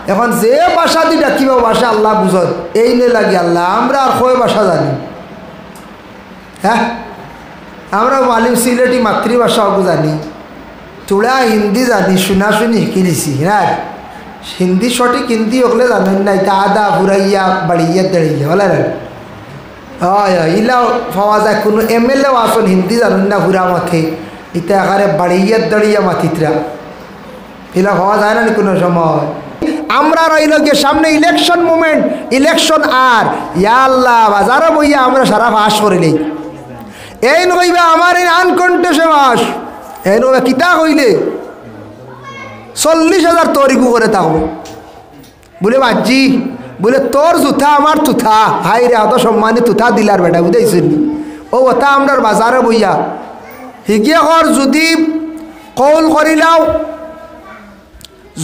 এখন যে ভাষা দি ডাকিব ভাষা আল্লাহ বুঝত এই নে লাগি আল্লাহ আমরা আর কয় ভাষা জানি হ্যাঁ আমরা মালিম সিলেটি মাতৃভাষাও জানি তোরা হিন্দি জানি শুনাশুনি শিখি নিছি হ্যাঁ হিন্দি সঠিক হিন্দি ওগুলো জানেন না এটা আদা ফুরাইয়া বাড়িয়া দাঁড়িয়ে বলে না হয় ইলাও পাওয়া যায় কোনো MLA আসন হিন্দি জানেন না ফুরা মাথে এটা একারে বাড়িয়া দাঁড়িয়া মাথিতরা এলা পাওয়া যায় না কোনো সময় আমরা রইল গিয়ে সামনে ইলেকশন মুভমেন্ট ইলেকশন আর ইয়া আল্লাহ বাজারে বইয়া আমরা সারা পাস করিলেই এই নইবা আমার এই আনকন্টেস্টে মাস এই নইবা কিতা কইলে 40,000 তরিকু করে থাকবো বলে বাজি বলে তোর জুথা আমার তুথা হাই রে অত সম্মানী তুথা দিলার বেটা বুঝেছেন ও ওটা আমরা বাজারে বইয়া হিগিয়ে কর যদি কৌল করিলাও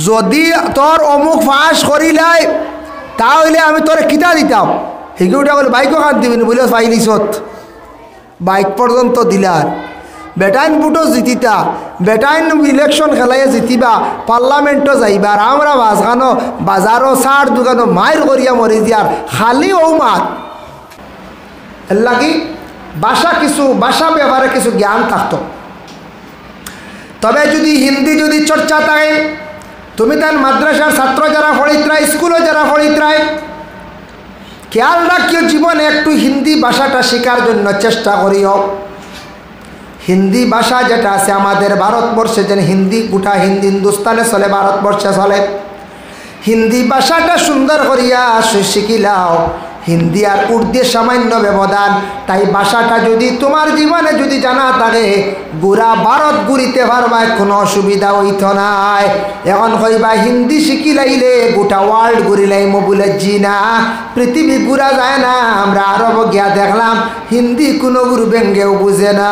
যদি তোর অমুক ফাঁস করিলাই তাহলে আমি তোরে কিতা দিতাম হিগে উঠা বলে বাইকও কাট দিবি বলে পাইলিছত বাইক পর্যন্ত দিলার বেটাইন বুটো জিতিতা বেটাইন ইলেকশন খেলাইয়া জিতিবা পার্লামেন্টও যাইবা আর আমরা বাসখানো বাজারও সার দোকানো মায়ের করিয়া মরি দিয়ার খালি ও মাত এর লাগি ভাষা ব্যবহারে কিছু জ্ঞান থাকতো তবে যদি হিন্দি যদি চর্চা থাকে তুমি তার মাদ্রাসার ছাত্র যারা পড়িত্রায় স্কুলে যারা পড়িত্রায় খেয়াল রাখিও জীবনে একটু হিন্দি ভাষাটা শেখার জন্য চেষ্টা করিও হিন্দি ভাষা যেটা আছে আমাদের ভারতবর্ষে যেন হিন্দি গোটা হিন্দুস্তানে চলে ভারতবর্ষে চলে হিন্দি ভাষাটা সুন্দর করিয়া শিখিলাও হিন্দি আর উর্দুর সামান্য ব্যবধান তাই ভাষাটা যদি তোমার জীবনে যদি জানা থাকে গোড়া ভারত ঘুরিতে পারবা কোনো অসুবিধা হইত নাই এখন কইবা হিন্দি শিখিলাইলে গোটা ওয়ার্ল্ড ঘুরিলাইমো বলে জি না পৃথিবী ঘুরা যায় না আমরা আরব গিয়া দেখলাম হিন্দি কোনো গুরু বেঙ্গেও বুঝে না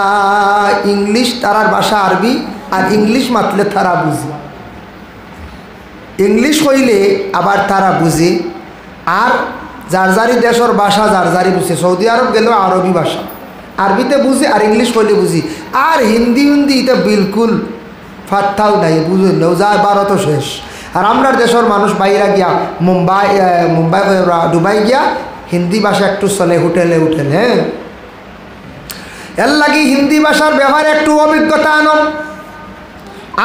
ইংলিশ তারার ভাষা আরবি আর ইংলিশ মাতলে তারা বুঝে ইংলিশ কইলে আবার তারা বুঝে আর যারজারি দেশের ভাষা যারজারি বুঝে সৌদি আরব গেলেও আরবি ভাষা আরবিতে বুঝি আর ইংলিশ কইলে বুঝি আর হিন্দি এটা বিলকুল ফাত্তাও নাই বুঝুন যা ভারত শেষ আর আমরা দেশের মানুষ বাইরে গিয়া মুম্বাই দুবাই গিয়া হিন্দি ভাষা একটু চলে হোটেলে হ্যাঁ এর লাগি হিন্দি ভাষার ব্যবহার একটু অভিজ্ঞতা আনো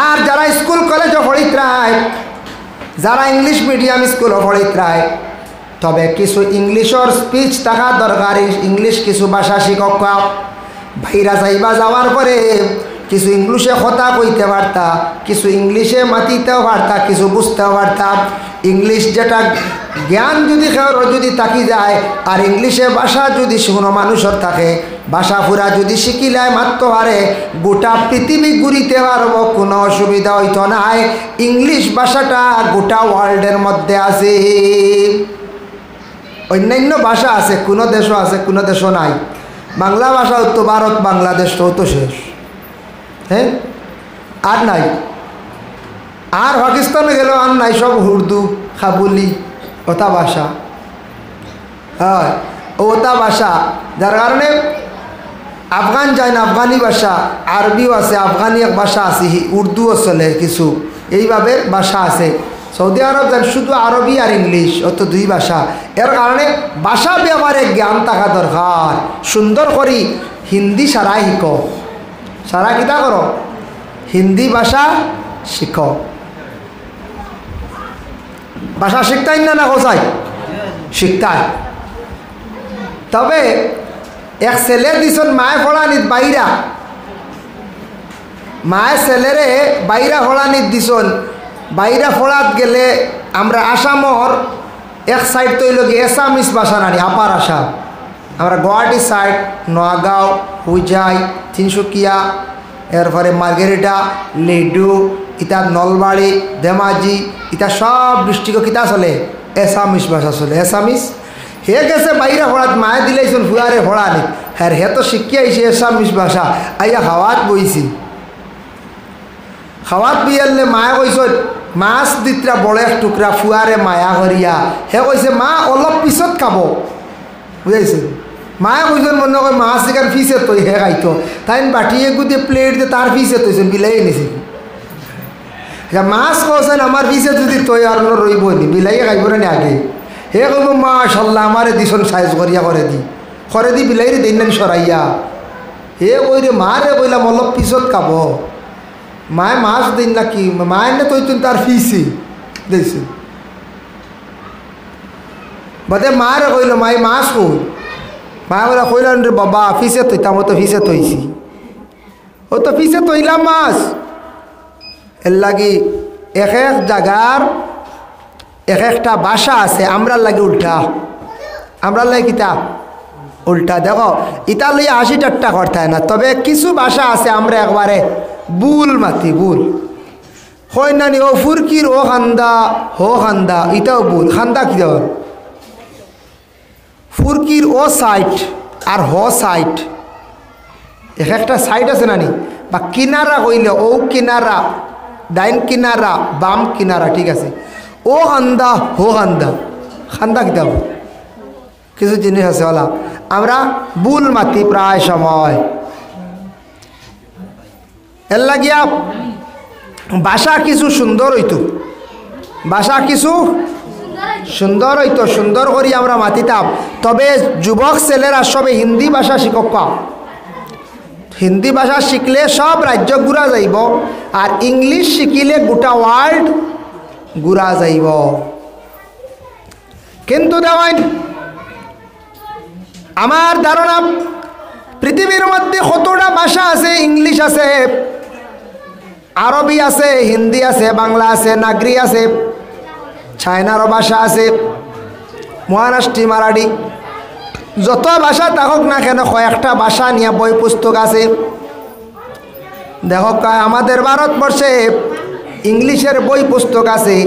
আর যারা স্কুল কলেজে পড়িত্রায় যারা ইংলিশ মিডিয়াম স্কুলে পড়িত্রায় তবে কিছু ইংলিশের স্পিচ থাকা দরকার ইংলিশ কিছু ভাষা শিক্ষক বাইরা যাইবা যাওয়ার পরে কিছু ইংলিশে কথা কইতে পারতা কিছু ইংলিশে মাতিতেও পারতা কিছু বুঝতেও পারতা ইংলিশ যেটা জ্ঞান যদি থাকি যায় আর ইংলিশে ভাষা যদি কোনো মানুষের থাকে ভাষা পুরা যদি শিখিলায় মাত্র পারে গোটা পৃথিবী ঘুরিতে পারবো কোনো অসুবিধা হইতো নাই ইংলিশ ভাষাটা গোটা ওয়ার্ল্ডের মধ্যে আছে অন্যান্য ভাষা আছে কোনো দেশও আছে কোনো দেশও নাই বাংলা ভাষা তো ভারত বাংলাদেশ তো শেষ হ্যাঁ আর নাই আর পাকিস্তানে গেল আর নাই সব উর্দু কাবুলি ওটা ভাষা হয় ওটা ভাষা যার কারণে আফগান যায় না আফগানি ভাষা আরবিও আছে আফগানি এক ভাষা আছে উর্দুও চলে কিছু এইভাবে ভাষা আছে সৌদি আরব যান শুধু আরবি আর ইংলিশ অত দুই ভাষা এর কারণে ভাষা ব্যবহারে জ্ঞান থাকা দরকার সুন্দর করি হিন্দি সারা শিখ সারা কিতা করো হিন্দি ভাষা শিখ ভাষা শিখতাই না কোথায় শিখতাই তবে এক ছেলে দিছন মায়ে ফলানিত বাইরা মায়ে ছেলেরে বাইরা ফলানিত দিছন বাইরা ফলাত গেলে আমরা আসামর এক সাইড তৈল গিয়ে এসামিস ভাষা নানি আপার আসাম আমরা গুয়াহাটি সাইড নোয়াগাঁও হুজাই তিনসুকিয়া এরপরে মার্গেরিটা লিডু ইতা নলবাড়ি ধেমাজি ইতা সব ডিস্ট্রিক্ট কিতা চলে এসামিস ভাষা চলে এসামিস হে গেছে বাইরে ফড়াত মায়ে দিলেছেন ফুয়ারে ফড়ানি হ্যাঁ হে তো শিখিয়ে আইসি এসামিস ভাষা আইয়া খাওয়াত বইছি খাওয়াত বিয়ালে মায়ে কইস মাছ দিতরা বড় এক টুকরা ফুয়ারে মায়া করিয়া হে কইছে মা অলপ পিছত খাব বুঝাইছে মায়ে কইছেন মনে কয় মাছ এখান ফিসে তৈ হে খাইতো তাই বাটিয়ে গুদে প্লেট দিয়ে তার ফিসে তৈছেন বিলাই এনেছে মাছ কছেন আমার পিছে যদি তৈ আর রইব নি বিলাইয়ে খাইব না আগে হে কইব মাশাল্লাহ আমারে দিছন সাইজ করিয়া করে দি বিলাইরে দিন নানি সরাইয়া হে কই রে মা রে কইলাম অলপ পিছত খাব মায়ে মাছ দিন না কি মায়ের না তৈ তুই তার ফিসি দিয়েছি বাদে মারে কইল মাই মাছ কই মা বলে কইলাম রে বাবা ফিসে তৈতাম ও তো ফিসে তৈছি ও তো ফিসে তৈলাম মাছ এর লাগি এক এক জায়গার এক একটা ভাষা আছে আমরার লাগে উল্টা আমরার লাগে কিতা উল্টা দেখো ইটা লইয়া 80 ঠাট্টা করতে হয় না তবে কিছু ভাষা আছে আমরা একবারে বুল মাতি বুল হয় নানি ও ফুরকির ও খান্দা হো খান্দা ইটাও বুল খান্দা কি দেওয়ার ফুরকির ও সাইড আর হ সাইড এক একটা সাইড আছে নানি বা কিনারা কইলে ও কিনারা ডাইন কিনারা বাম কিনারা ঠিক আছে ও খান্দা হো খান্দা খান্দা কি দেব কিছু জিনিস আছে ওলা আমরা বুল মাতি প্রায় সময় এর লাগিয়া ভাষা কিছু সুন্দর হইতো ভাষা কিছু সুন্দর হইতো সুন্দর করি আমরা মাতিতাম তবে যুবক ছেলেরা সবে হিন্দি ভাষা শিকক হিন্দি ভাষা শিখলে সব রাজ্য ঘুরা যাইব আর ইংলিশ শিখিলে গোটা ওয়ার্ল্ড ঘুরা যাইব কিন্তু দেওয়ান আমার ধারণা পৃথিবীর মধ্যে কতটা ভাষা আছে ইংলিশ আছে আরবি আছে হিন্দি আছে বাংলা আছে নাগরি আছে চায়নারও ভাষা আছে মহারাষ্ট্রী মারাঠি যত ভাষা থাকুক না কেন কয়েকটা ভাষা নিয়ে বই পুস্তক আছে দেখো আমাদের ভারতবর্ষে ইংলিশের বই পুস্তক আছে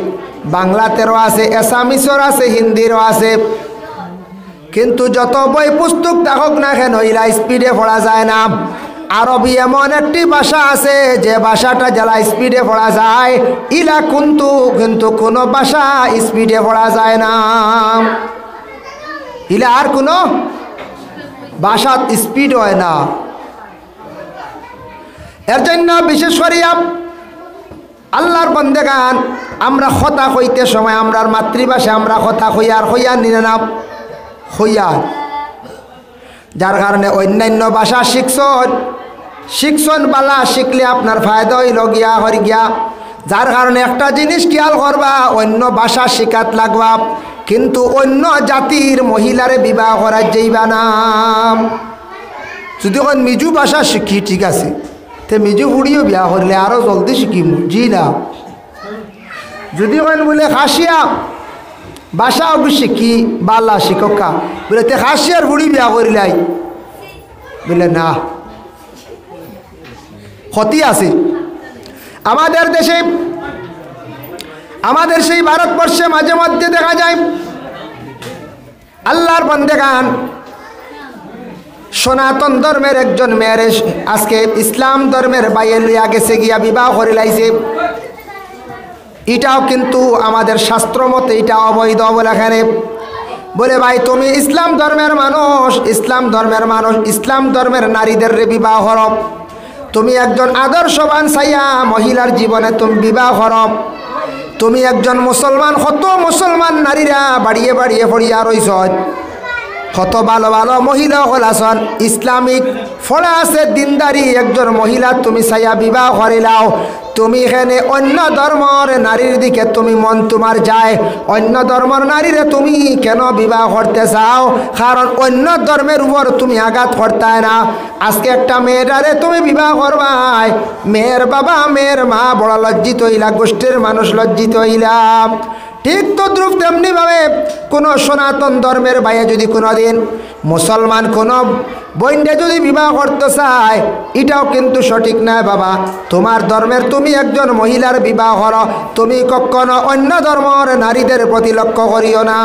বাংলাতেও আছে আসামিসের আছে হিন্দিরও আছে কিন্তু যত বই পুস্তক থাকুক না কেন ইলা স্পিডে পড়া যায় না আরবি এমন একটি ভাষা আছে যে ভাষাটা যারা স্পিডে পড়া যায় ইলা কিন্তু কোনো ভাষা স্পিডে পড়া যায় না ইলা আর কোনো ভাষা স্পিড হয় না এর জন্য বিশেষ করিয়া আল্লাহর বন্দেগান আমরা কথা কইতে সময় আমরার মাতৃভাষা আমরা কথা হইয়া নিয়ে না হইয়া যার কারণে অন্যান্য ভাষা শিখছন বালা শিখলে আপনার ফায়দা হইল গিয়া হরি গিয়া যার কারণে একটা জিনিস খেয়াল করবা অন্য ভাষা শিখাত লাগবা কিন্তু অন্য জাতির মহিলারে বিবাহ করা যাইবা না যদি কোন মিজু ভাষা শিখি ঠিক আছে তে মিজু বুড়িও বিয়া করলে আরো জলদি শিখিম জি না যদি কোন বলে খাসিয়া ভাষা শিখি বালা শিক্ষা বলে তে খাসিয়ার বুড়ি বিয়া করিলাই বলে না ক্ষতি আছে আমাদের দেশে আমাদের সেই ভারতবর্ষে মাঝে মধ্যে দেখা যায় আল্লাহর বন্দেগান সনাতন ধর্মের একজন মেয়ের আজকে ইসলাম ধর্মের বাইরে লইয়া গেছে গিয়া বিবাহ করে লাইছে এটাও কিন্তু আমাদের শাস্ত্র মতে এটা অবৈধ বলে এখানে বলে ভাই তুমি ইসলাম ধর্মের মানুষ ইসলাম ধর্মের নারীদের বিবাহ করো তুমি একজন আদর্শবান সাইয়া মহিলার জীবনে তুমি বিবাহ করো তুমি একজন মুসলমান কত মুসলমান নারীরা বাড়িয়ে বাড়িয়ে পড়িয়া রইছ কত ভালো ভালো মহিলা হল আসন ইসলামিক ফলে আছে দিনদারি একজন মহিলা তুমি সাইয়া বিবাহ করিলাও তুমি এখানে অন্য ধর্মের নারীর দিকে তুমি মন তোমার যায় অন্য ধর্মের নারীরে তুমি কেন বিবাহ করতে চাও কারণ অন্য ধর্মের উপর তুমি আঘাত করতে না আজকে একটা মেয়েটারে তুমি বিবাহ করবাই মেয়ের বাবা মেয়ের মা বড় লজ্জিত হইলা গোষ্ঠীর মানুষ লজ্জিত হইলাম ঠিক তো দ্রুপ তেমনি ভাবে কোনো সনাতন ধর্মের বাইরে যদি কোনো দিন মুসলমান কোনো বইন্ডে যদি বিবাহ করতে চায় এটাও কিন্তু সঠিক নয় বাবা তোমার ধর্মের তুমি একজন মহিলার বিবাহ করো তুমি কখনো অন্য ধর্মের নারীদের প্রতি লক্ষ্য করিও না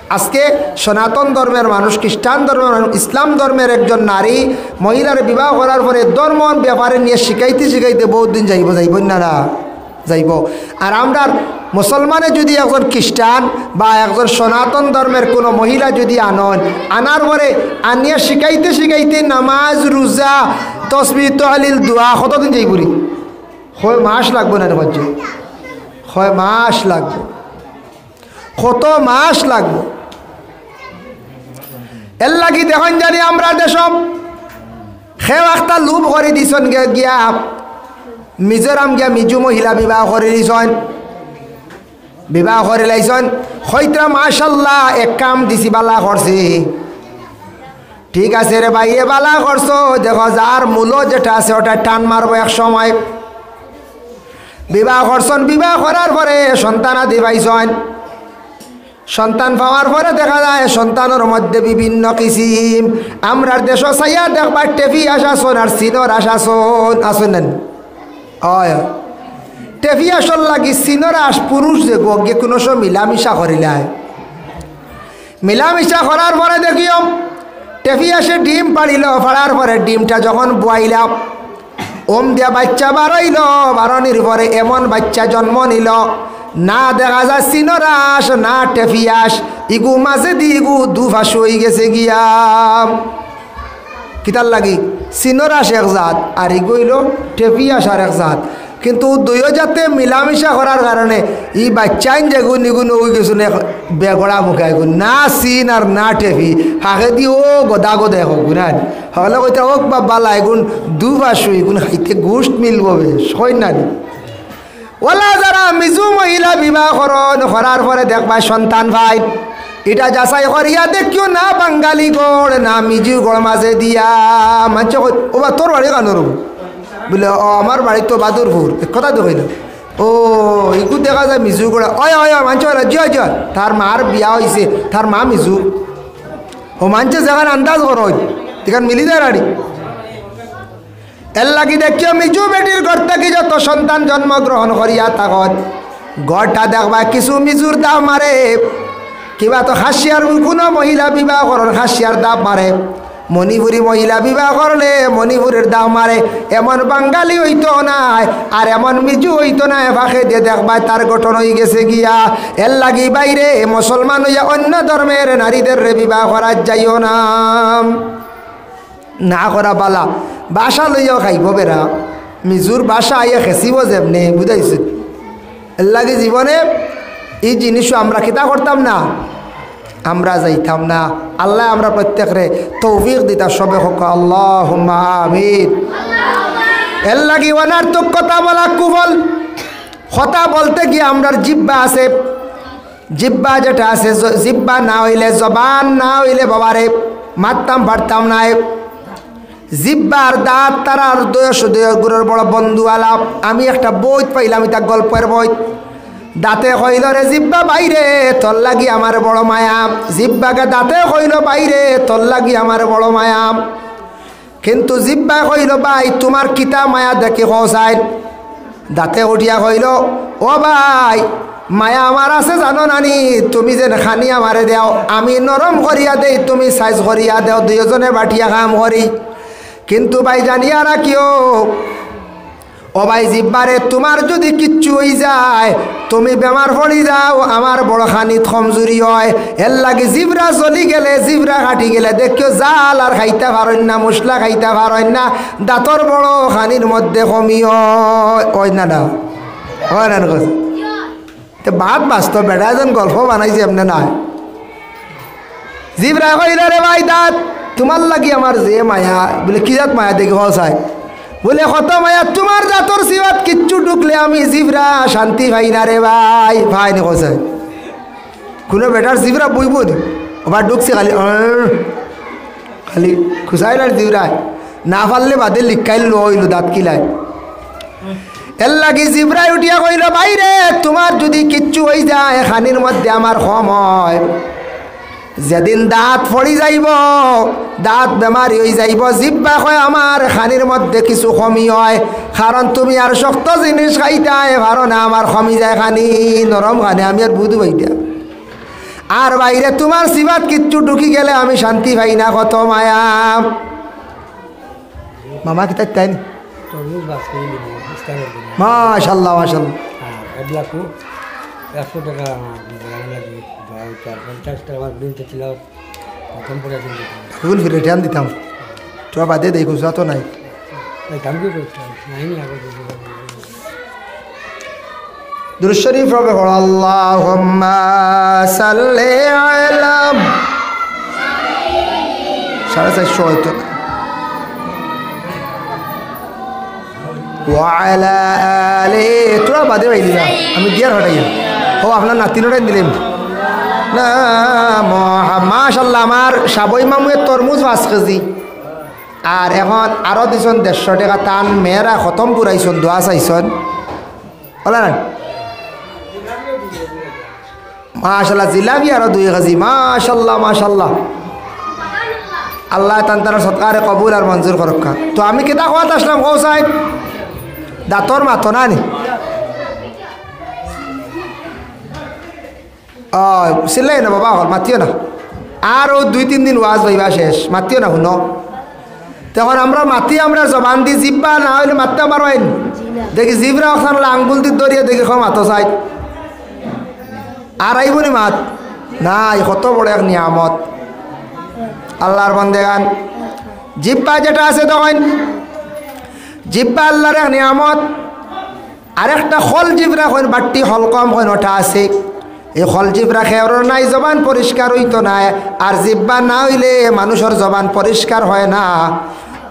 আজকে সনাতন ধর্মের মানুষ খ্রিস্টান ধর্মের মানুষ ইসলাম ধর্মের একজন নারী মহিলার বিবাহ করার পরে ধর্ম ব্যাপারে নিয়ে শিখাইতে বহুত দিন যাইব না যাইব আর আমরা মুসলমানে যদি একজন খ্রিস্টান বা একজন সনাতন ধর্মের কোনো মহিলা যদি আনার পরে আনিয়া শিখাইতে নামাজ রোজা তসবিহ তাহলিল দোয়া কতদিন যাইবরি হয় মাস লাগবো না হচ্ছে, হয় মাস লাগবো, কত মাস লাগবো। এর লাগি দেখুন জানি আমরা দেশম সেও একটা লুপ করে দিছন গিয়া মিজোরাম গিয়া মিজু মহিলা বিবাহ করে দিছন, বিবাহ করে লাইছন। হয়তো মাশাল্লাহ এক কাম দিছি বালা করছে, ঠিক আছে রে ভাই এ বালা করছো, দেখো যার মূল যেটা আছে ওটা টান মারবো এক সময়। বিবাহ করছন, বিবাহ করার পরে সন্তান আদি পাইছন, সন্তান পাওয়ার পরে দেখা যায় সন্তানের মধ্যে বিভিন্ন কিসিম। আমরা দেশ চাইয়া দেখবার টেফি আসাছন আর চীনর আসাছন আসন নেন, টেফি আসল লাগি চীনর আস পুরুষ যে গে কোনো সব মিলামিশা করিলায়, মিলামিশা করার পরে দেখিও টেফি আসে ডিম পাড়িল, পাড়ার পরে ডিমটা যখন বয়াইলাম ওম দিয়া বাচ্চা বাড়াইল, বাড়ানির পরে এমন বাচ্চা জন্ম নিল না দেখা যায় চিনরাস না টেফিয়াস, ইগু মাঝে দি ইগু দুফাস হয়ে গেছে গিয়া। কিতার লাগি চিনরাস এক জাত আর ইগুইল টেফিয়াস আর এক জাত, কিন্তু দুইও যাতে মিলামিশা করার কারণে ই বাচ্চাইন যেগুন ইগুন হয়ে গেছুন বেগড়া মুখে এগুন না চিন আর না টেফি, ফাঁকে দি ও গদা গদা হোক না হলে কইতে হোক বা বালা এগুন দুফাস এগুন খাইতে গোষ্ঠ মিলব বেশ হয় না। ওলা যারা মিজু মহিলা বিবাহ করার পরে দেখবা সন্তান ভাই, এটা যাচাই করিয়া দেখিও না বাঙালি গড় না মিজু গড় মাঝে দিয়া মানছে ও বা তোর বাড়ি কানোর বলে ও আমার বাড়ি তো বাদুরপুর, এক কথা তো কইল ও ইকু দেখা যায় মিজু গড়া অয় অয় মানছে জয় জয় তার মার বিয়া হয়েছে, তার মা মিজু ও মানছে যেখানে আন্দাজ কর এখানে মিলি যায় রাড়ি। এর লাগি দেখিও মিজু বেটির ঘর থেকে যত সন্তান জন্মগ্রহণ করিয়া তখন ঘরটা দেখবা কিছু মিজুর দাম মারে, কিবা তো খাসিয়ার কোনো মহিলা বিবাহ করেন খাসিয়ার দাম মারে, মণিপুরি মহিলা বিবাহ করলে মণিপুরের দাম মারে, এমন বাঙালি হইতো নাই আর এমন মিজু হইতো না, ফাঁকে দিয়ে দেখবা তার গঠন হয়ে গেছে গিয়া। এর লাগি বাইরে মুসলমান হইয়া অন্য ধর্মের নারীদের বিবাহ করার যাইও না, না করা বালা। বাসা লইয়াও খাইব বেড়া, মিজুর বাসা আইয়া খেসিব যেমনি বুঝাইছে। এর লাগে জীবনে এই জিনিসও আমরা কিতা করতাম না, আমরা যাইতাম না। আল্লাহ আমরা প্রত্যেকরে তৌফিক দিতা সবে হোক আল্লাহুম্মা আমিন। এর লাগি অনার্থক কথা বলা কুফল, কথা বলতে গিয়ে আমরার জিব্বা আছে, জিব্বা যেটা আছে জিব্বা না হইলে জবান না হইলে বাবারে মারতাম পারতাম নাই। জিব্বার দাঁত তারার গুরুর বড় বন্ধু আলাপ। আমি একটা বই পাইলাম, এটা গল্পের বই। দাঁতে কইল রে জিব্বা বাইরে তোর লাগি আমার বড় মায়া, জিব্বাকে দাঁতে কইল বাইরে তোর লাগি আমার বড় মায়া, কিন্তু জিব্বা কইল ভাই তোমার কিতা মায়া দেখি হসাই। দাঁতে উঠিয়া কইল ও ভাই মায়া আমার আছে জানো নানি, তুমি যেন খানি আমারে দেও, আমি নরম করিয়া দেই তুমি সাইজ করিয়া দেও, দুইজনে বাটিয়া কাম করি। কিন্তু ভাই জানিয়া রাখিও ও ভাই জিব্বারে তোমার যদি কিচ্ছু হয়ে যায় তুমি বেমার পড়ি যাও, আমার বড় খানিত কমজোরি হয়। এর লাগে জিবরা চলি গেলে জিবরা কাটি গেলে দেখিও জাল আর খাইতে পারেন না, মশলা খাইতে পারেন না, দাঁতর বড় খানির মধ্যে কমি হয় না না হয় না তো বাদ বাস্তব বেড়া যেন গল্প বানাইছে এমনি নয়। জিবরা কইলে রে ভাই দাঁত তোমার লাগি আমার যে মায়া, বলে কি জাত মায়া দেখি হসায়, বলে কত মায়া তোমার দাঁতর সিবাত কিচ্ছু ঢুকলে আমি জিবরা শান্তি ভাই না রে ভাই ভাই নে হসায়। কোনো বেটার জিবরা বইব আবার ঢুকছে খালি খালি খুশাই না জিবরায়, না পারলে বাদে লিখাইল লইল দাঁত কিলায়। এর লাগি জিবরাই উঠিয়া কইল বাইরে তোমার যদি কিচ্ছু হয়ে যায় খানির মধ্যে আমার কম হয়, যেদিন দাঁত পড়ি যাইব দাঁত বেমারি হয়ে যাইব, জিব্বা কয় আমার খানির মধ্যে কিছু কমি হয়, কারণ তুমি আর শক্ত জিনিস খাইতাই পারো না, আমার কমি যায় খানি নরম খানি আমি আর বুধ পাইতা। আর বাইরে তোমার সিবাত কিচ্ছু ঢুকি গেলে আমি শান্তি পাই না, কত মায়া। মামা কি তাই মাশাল্লাহ মাশাল্লাহ 100 টাকা 50 টাকা দিতে ছিল কম পড়ে দিন ফুল ফিরে টান দিতাম তো বাদে দেখো যত নাই কাম কি করতে নাই নি আগে দুরূদ শরীফ পড়বে আল্লাহুম্মা সাল্লি আলা 450 হইতো না ওয়ালা আলি তোরা বাদে বাইলি না আমি দিয়ার হটাই ও আপনার নাতিনটাই দিলাম না মাশাআল্লাহ আমার সাবই মামুয়ের তরমুজ 5 কেজি আর এখন আরও দিছন 150 টাকা টান মেয়েরা খতম পুরাইছন দোয়া চাইছন বলা না মাশাআল্লাহ জিলাপি আরও 2 কেজি মাশাআল্লাহ মাশাআল্লাহ আল্লাহ তান তার সৎকারে কবুল আর মঞ্জুর করক্কা তো আমি কেতা খাওয়াতে আসলাম কৌ সাহেব দাঁতর মাথো না নি সিলাই না বাবা হল মাতিও না আর ও 2-3 দিন ওয়াজ ভাইবা শেষ মাতিও না শুনো তখন আমরা মাতি আমরা জবান দি জিব্বা না হইলে মারতে পারবেন দেখি জিবরা ওখান আঙ্গুল দি দরিয়া দেখি খাও মাথো সাই আর আইবনি মাত না কত বড় এক নিয়ামত আল্লাহর বান্দেগান জিব্বা যেটা আছে তখন জিব্বা আল্লাহর এক নিয়ামত আরেকটা খল জিবরা কইন বাট্টি হলকম কইন ওটা আছে এই খল জিবরা খেয়ার নাই জবান পরিষ্কার হইতো না আর জিব্বা না হইলে মানুষের জবান পরিষ্কার হয় না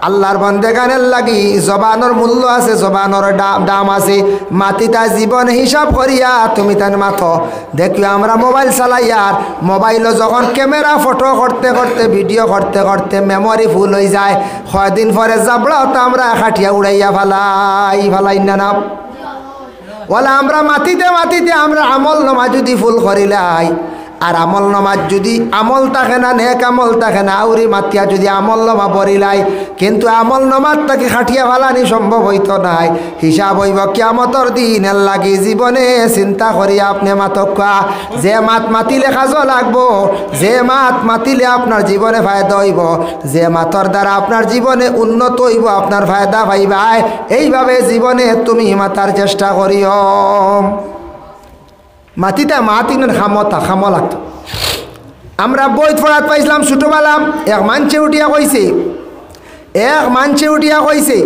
আল্লাহর বান্দেগানের লাগি জবানের মূল্য আছে জবানের দাম আছে মাতিতা জীবন হিসাব করিয়া তুমি তান মাথো দেখি আমরা মোবাইল চালাই আর মোবাইলও যখন ক্যামেরা ফটো করতে করতে ভিডিও করতে করতে মেমোরি ফুল হয়ে যায় কয়দিন পরে যাবড়াও তো আমরা খাটিয়া উড়াইয়া ফালাই না নাম বলে আমরা মাতিতে মাতিতে আমরা আমল নামা যদি ফুল করিলাই আর আমল নামাজ যদি আমল থাকে না নেক আমল থাকে না আউরি মাতিয়া যদি আমল নামা বরিলাই কিন্তু আমল নামাজ তাকে খাটিয়া ফালানি সম্ভব হইতো নাই হিসাব হইব কিয়ামতর দিন এর লাগি জীবনে চিন্তা করিয়া আপনি মাতকা যে মাত মাতিলে কাজও লাগবো যে মাত মাতিলে আপনার জীবনে ফায়দা হইব যে মাতর দ্বারা আপনার জীবনে উন্নত হইব আপনার ফায়দা পাইবাই এইভাবে জীবনে তুমি মাতার চেষ্টা করিও মাতিটা মাতিনের খামো লাগতো আমরা বই পড়াত পাইছিলাম ছোটবেলাম এক মানছে উঠিয়া কইছে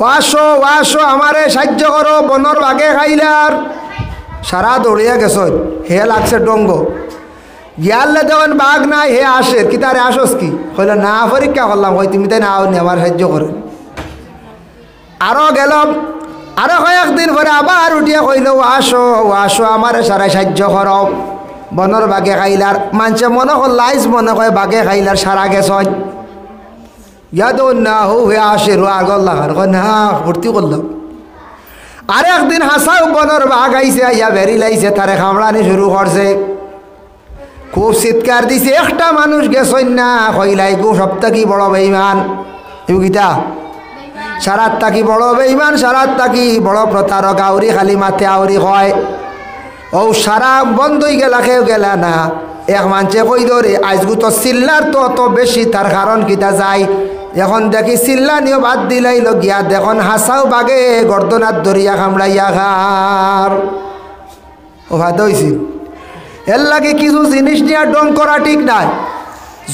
ওয়াশো আমারে সাহায্য করো বনর বাগে খাইলার সারা দৌড়িয়া গেছ হে লাগছে ডঙ্গ গিয়ালে দেওয়ান বাঘ নাই হে আসে কি তারে আসস কি হইল না পরীক্ষা করলাম হই তুমি তাই না আও নি আমার সাহায্য করো আরও গেলাম আরো কয়েকদিন পরে আবার উঠিয়া কইল ওয়াশো আমার সারা সাহায্য কর বনর বাগে খাইলার মানুষে মনে কর লাইজ মনে কয় বাগে খাইলার সারা গেছ ইয়াদ না হে আসে রো আগল লাগার না ভর্তি করলাম আর একদিন হাসাও বনর বাঘ আইসে আইয়া বেরি লাইছে তারে খামড়ানি শুরু করছে খুব চিৎকার দিছে একটা মানুষ গেছই না কইলাই গো সপ্তাহ কি বড় বেঈমান গীতা সারাত তাকি বড় বেঈমান সারাত তাকি বড় প্রতারক আউরি খালি মাথে আউরি হয় ও সারা বন্ধই গেলা খেয়েও গেলা না এক মানছে কই ধরে আজগু তো চিল্লার তো অত বেশি তার কারণ কিতা যায় এখন দেখি চিল্লা নিয়েও বাদ দিলাইল গিয়া দেখুন হাসাও বাগে গর্দনার দরিয়া কামড়াইয়া খার ও ভাত হয়েছি এর লাগে কিছু জিনিস নিয়ে ডং করা ঠিক নাই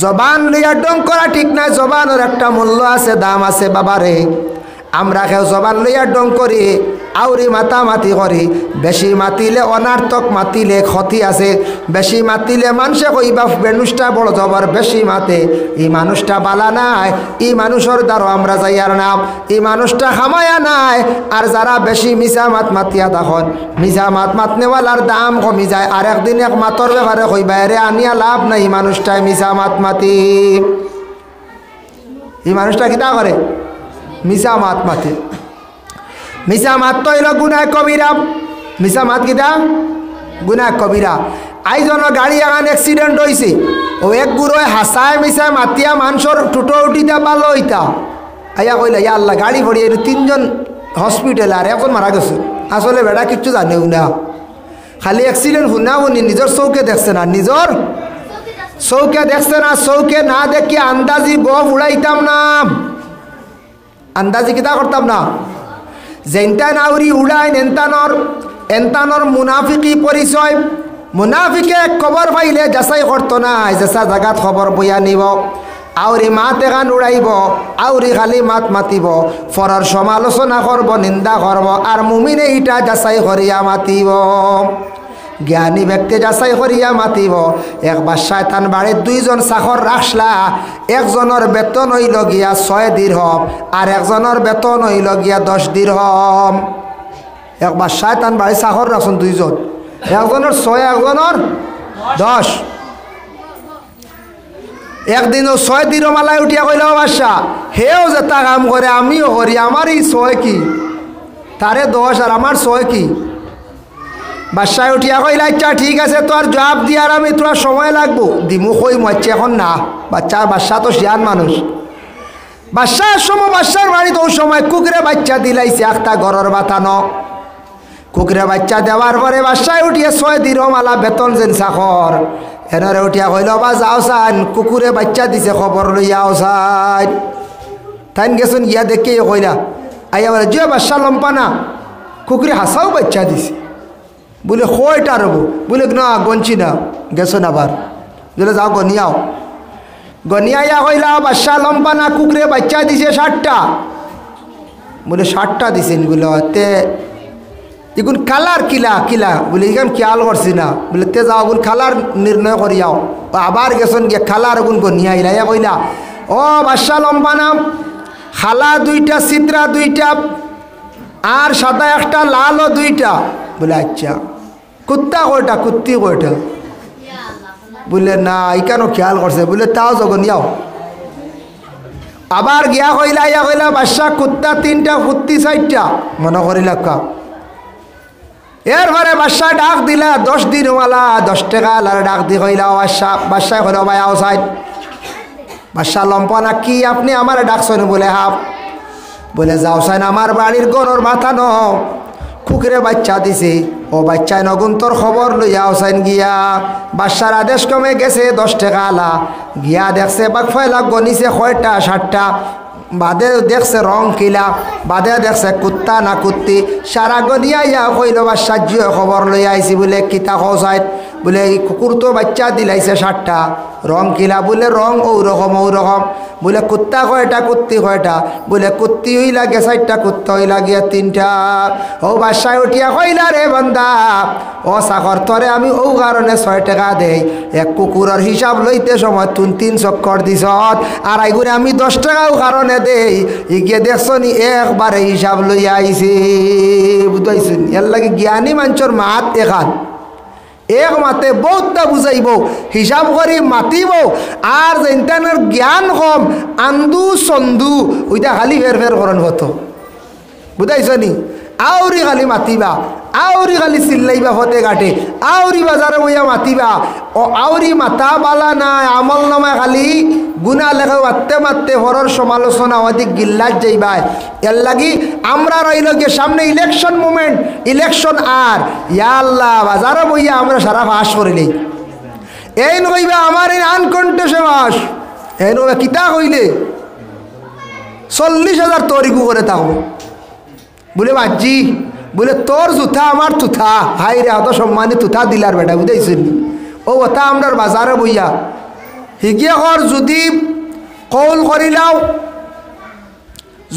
জবান লইয়া ডং করা ঠিক নাই জবানের একটা মূল্য আছে দাম আছে বাবারে আমরা কেউ জবান লইয়া ডং করি আউরি মাতামাতি করি বেশি মাতিলে অনার্থক মাতিলে ক্ষতি আছে বেশি মাতিলে মানুষে কইবা মানুষটা বড় জবর বেশি মাতে এই মানুষটা বালা নাই এই মানুষের দ্বারা আমরা যাইয়ার নাম এই মানুষটা খামায়া নাই আর যারা বেশি মিশা মাত মাতিয়া তখন মিশা মাত মাতনেওয়ালার দাম কমি যায় আর একদিন এক মাতর ব্যাপারে কইবা রে আনিয়া লাভ নাই এই মানুষটাই মিশা মাত মাতি এই মানুষটা কিতা করে মিশা মাত মাতে মিশা মাত তো হইল গুনাহ কবিরা মিশা মাত কিতা গুনাহ কবিরা আইজন গাড়ি এখন অ্যাক্সিডেন্ট হয়েছে ও এক গুড়োয় হাসায় মিশায় মাতিয়া মানুষের টুটো উঠিতে পারলো হইতা আইয়া কইলা ইয়া আল্লাহ গাড়ি পড়িয়ে 3 জন হসপিটাল আর এখন মারা গেছে আসলে বেটা কিচ্ছু জানেও না খালি অ্যাক্সিডেন্ট শুনি নিজের চৌকে দেখছে না নিজের চৌকে দেখছে না চৌকে না দেখি আন্দাজি গপ উড়াইতাম না আন্দাজি কিতা করতাম না যেনটা নাউরি উড়াই এনতানর মুনাফিকি পরিচয় মুনাফিকে খবর পাইলে যাচাই করতো না যেসা জায়গাত খবর বইয়া নিব আউরি মাত এখান উড়াইব, আউরি খালি মাত মাতিব, ফরর সমালোচনা করব, নিন্দা করব, আর মুমিনে ইটা যাচাই করিয়া মাতিব। জ্ঞানী ব্যক্তি যাচাই করিয়া মাতিব। একবার শয়তান বাড়ির দুইজন চাকর রাখলা, একজনের বেতন হইল গিয়া 6 দিরহম আর একজনের বেতন হইল গিয়া 10 দিরহম। একবার শয়তান বাড়ি চাকর রাখছেন দুইজন, একজনের 6 একজনের 10। একদিনও 6 দিরহমালায় উঠিয়া কইল বাদশা, হেও যেটা কাম করে আমিও করি, আমার এই 6 কি, তারে 10 আর আমার 6 কি। বাদশায় উঠিয়া কইলা আচ্ছা ঠিক আছে, তোর জবাব দিয়ার আমি তোর সময় লাগবো, দিমু কই মরছে এখন না। বাদশা তো শিয়ান মানুষ। বাদশার সময় বাদশার বাড়িতে ওই সময় কুকুরে বাচ্চা দিলাইছে একটা ঘরের বাতানো। কুকুরে বাচ্চা দেওয়ার পরে বাদশায় উঠিয়া 6 দিরহমালা বেতন যেন চাকর এনরে উঠিয়া কইল বা যাও সান, কুকুরে বাচ্চা দিছে খবর লইয়াও সান। তাইন গেছেন গিয়া দেখে কইলা আইয়া বলে যে বাদশা লম্পা না, কুকুরে হাসাও বাচ্চা দিছে। বলে কয়টা রব? বলে না গনছি না। গেছেন আবার বলে যাও গনিয়াও। গনিয়াইয়া কইলা বাদশা লম্পা না, কুকুরে বাচ্চা দিছে 60টা। বলে 60টা দিছেন। বলে তে এগুন কালার কিলা কিলা? বলে এখান খেয়াল করছি না। বলে তে যাও গুন কালার নির্ণয় করিয়াও। আবার গেছেন গিয়ে কালার গুন গনিয়াইলা। ইয়া কইলা ও বাদশা লম্পা নাম, খালা 2টা, চিত্রা 2টা, আর সাদা একটা, লালও 2টা। বলে আচ্ছা কুত্তা কয়টা, কুত্তি কয়টা? বলে না এখানো খেয়াল করছে। বলে তাও জগনিয়াও। আবার গিয়া কইলা ইয়া কইলা বাদশা কুত্তা 3টা, কুত্তি 4টা। মনে করিলা কা। এরপরে বাদশা ডাক দিলা 10 দিনওয়ালা 10 টাকা আর ডাক দি কইলা বাদশায় কইল ভাই আও সাইড। বাদশা লম্পনা কি আপনি আমার ডাকছেন? বলে হাফ। বলে যাও সাইন, আমার বাড়ির গরুর মাথা ন কুকুরে বাচ্চা দিছে, ও বাচ্চায় নগুন্তর খবর লইয়াও সাইন গিয়া। বাদশার আদেশ কমে গেছে 10 টাকা আলা। গিয়া দেখছে বাক ফয়লা গনিছে কয়টা, 60টা। বাদে দেখছে রং কিলা, বাদে দেখছে কুত্তা না কুত্তি। সারা গনিয়া ইয়া কইল বাদশা জিও খবর লইয়া আইছি। বলে কিতা খসাইত? বলে এই কুকুর তো বাচ্চা দিলাইছে 60টা। রং কিলা? বলে রং ও রকম ও রকম। বলে কুত্তা কয়টা, কুত্তি কয়টা? বলে কুত্তি হইলা গে 4টা, কুত্তা হইলা গিয়া 3টা। ও বাদশায় উঠিয়া কইলা রে বান্দা, ও চাকর তরে আমি ও কারণে 6 টাকা দেই, এক কুকুরের হিসাব লইতে সময় তুই 3 চক্কর দিছ, আর আইগুনে আমি 10 টাকাও কারণে দেই। ইগিয়ে দেখছো নি একবারে হিসাব লইয়া আইছি। বুঝাইছেন? এর লাগে জ্ঞানী মানুষের মাত এখান এক মাতে বহুতটা বুঝাইব, হিসাব করি মাতিব। আর যেটানের জ্ঞান কম আন্দু সন্দু ওইটা খালি ফের ফের করন হতো। বুঝাইছ নি? আউরি খালি মাতিবা, আউরি খালি চিল্লাইবা ফতে কাটে, আউরি বাজারে বইয়া মাতিবা। ও আউরি মাতা বালা নাই, আমল নামা খালি গুণা লেখা মারতে মারতে হরর সমালোচনা অধিক গিল্লাত যাইবাই। এর লাগি আমরা রইল গিয়ে সামনে ইলেকশন মুভমেন্ট, ইলেকশন আর ইয়া আল্লাহ বাজারে বইয়া আমরা সারা ফাঁস করিলেই এই নইবা আমার এই আনকন্টেসে মাস এই নইবা কিতা কইলে 40,000 তরিকু করে থাকবো। বলে বাজি বলে তোর জুথা আমার তুথা, হাই রে অত সম্মানী তুথা দিলার বেটা। বুঝাইছেন? ও ওটা আমরা বাজারে বইয়া হিগিয়া কর যদি কৌল করিলাও,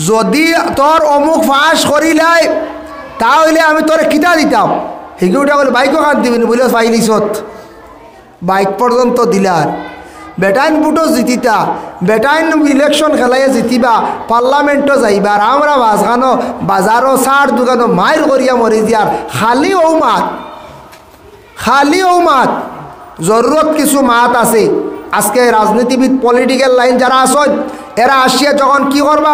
যদি তোর অমুক ফাঁস করিলাই তাহলে আমি তোরে কিতা দিতাম। হিগিউটা বলে বাইকও কাট দিবিনি। বলে পাইলিছত বাইক পর্যন্ত দিলার। বেটাইন বুটো জিতিতা, বেটাইন ইলেকশন খেলাইয়া জিতিবা, পার্লামেন্টও যাইবা, আর আমরা বাসখানো বাজারও সার দোকানো মায়ের করিয়া মরি দিয়ার। খালি ও মাত, খালি ও মাত। জরুরত কিছু মাত আছে। আজকে রাজনীতিবিদ পলিটিক্যাল লাইন যারা আসন এরা আসিয়া যখন কি করবা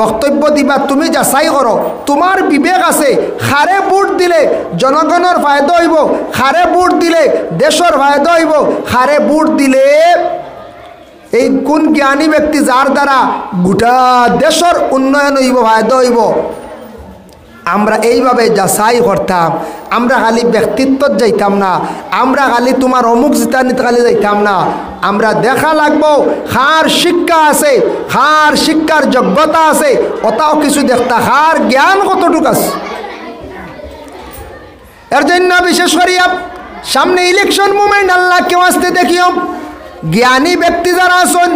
বক্তব্য দিবা, তুমি যাচাই করো তোমার বিবেক আছে। খারে ভোট দিলে জনগণের ফায়দা হইব, খারে ভোট দিলে দেশের ফায়দা হইব, খারে ভোট দিলে এই কোন জ্ঞানী ব্যক্তি যার দ্বারা গোটা দেশের উন্নয়ন হইব, ফায়দা হইব। আমরা এইভাবে যাচাই করতাম। আমরা খালি ব্যক্তিত্ব যাইতাম না, আমরা খালি তোমার অমুক জিতানিতে খালি যাইতাম না। আমরা দেখা লাগবো কার শিক্ষা আছে, কার শিক্ষার যোগ্যতা আছে, ওটাও কিছু দেখতা, কার জ্ঞান কতটুকু আছে। এর জন্য বিশেষ করিয়া সামনে ইলেকশন মুভমেন্ট আল্লাহ কেউ আসতে দেখিও জ্ঞানী ব্যক্তি যারা আসুন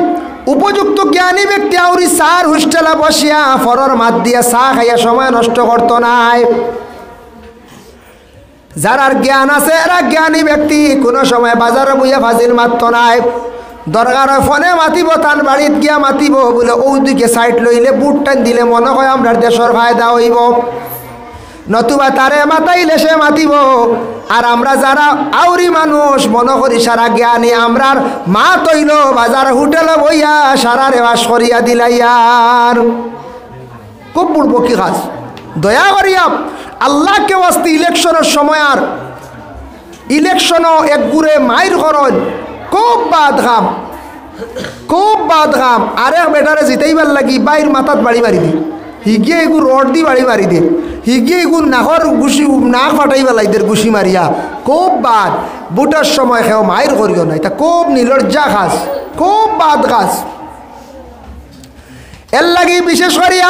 উপযুক্ত জ্ঞানী ব্যক্তি আউরি সার হোস্টেলে বসিয়া ফরর মাত দিয়া চা খাইয়া সময় নষ্ট করতো নাই। যারার জ্ঞান আছে এরা জ্ঞানী ব্যক্তি কোনো সময় বাজারে বইয়া ফাজিল মারতো নাই। দরকার হয় ফোনে মাতিব, তান বাড়িত গিয়া মাতিব, বলে ওদিকে সাইড লইলে বুট টান দিলে মনে হয় আমরা দেশের ফায়দা হইব, নতুবা তারে মাতাইলে সে মাতিব। আর আমরা যারা আউরি মানুষ মনে করি সারা জ্ঞানী, আমরার মা তৈল বাজার হোটেলে বইয়া সারা রেওয়াজ করিয়া দিলাইয়ার। খুব পূর্ব কি কাজ, দয়া করিয়া আল্লাহকে ওয়াস্তে ইলেকশনের সময় আর ইলেকশনও এক গুড়ে মাইর করন, খুব বাদ খাম, খুব বাদ খাম। আরেক বেটারে জিতাইবার লাগি বাইর মাথাত বাড়ি মারি দি, হিগিয়ে এগু রড দি বাড়ি মারি দে, হিগিয়ে এগু নাকর গুছি নাক ফাটাই পেলাইদের গুছি মারিয়া। খুব বাদ বুটার সময় খেও মাইর করিও নাই, তা খুব নির্লজ্জা খাস, খুব বাদ খাস। এর লাগি বিশেষ করিয়া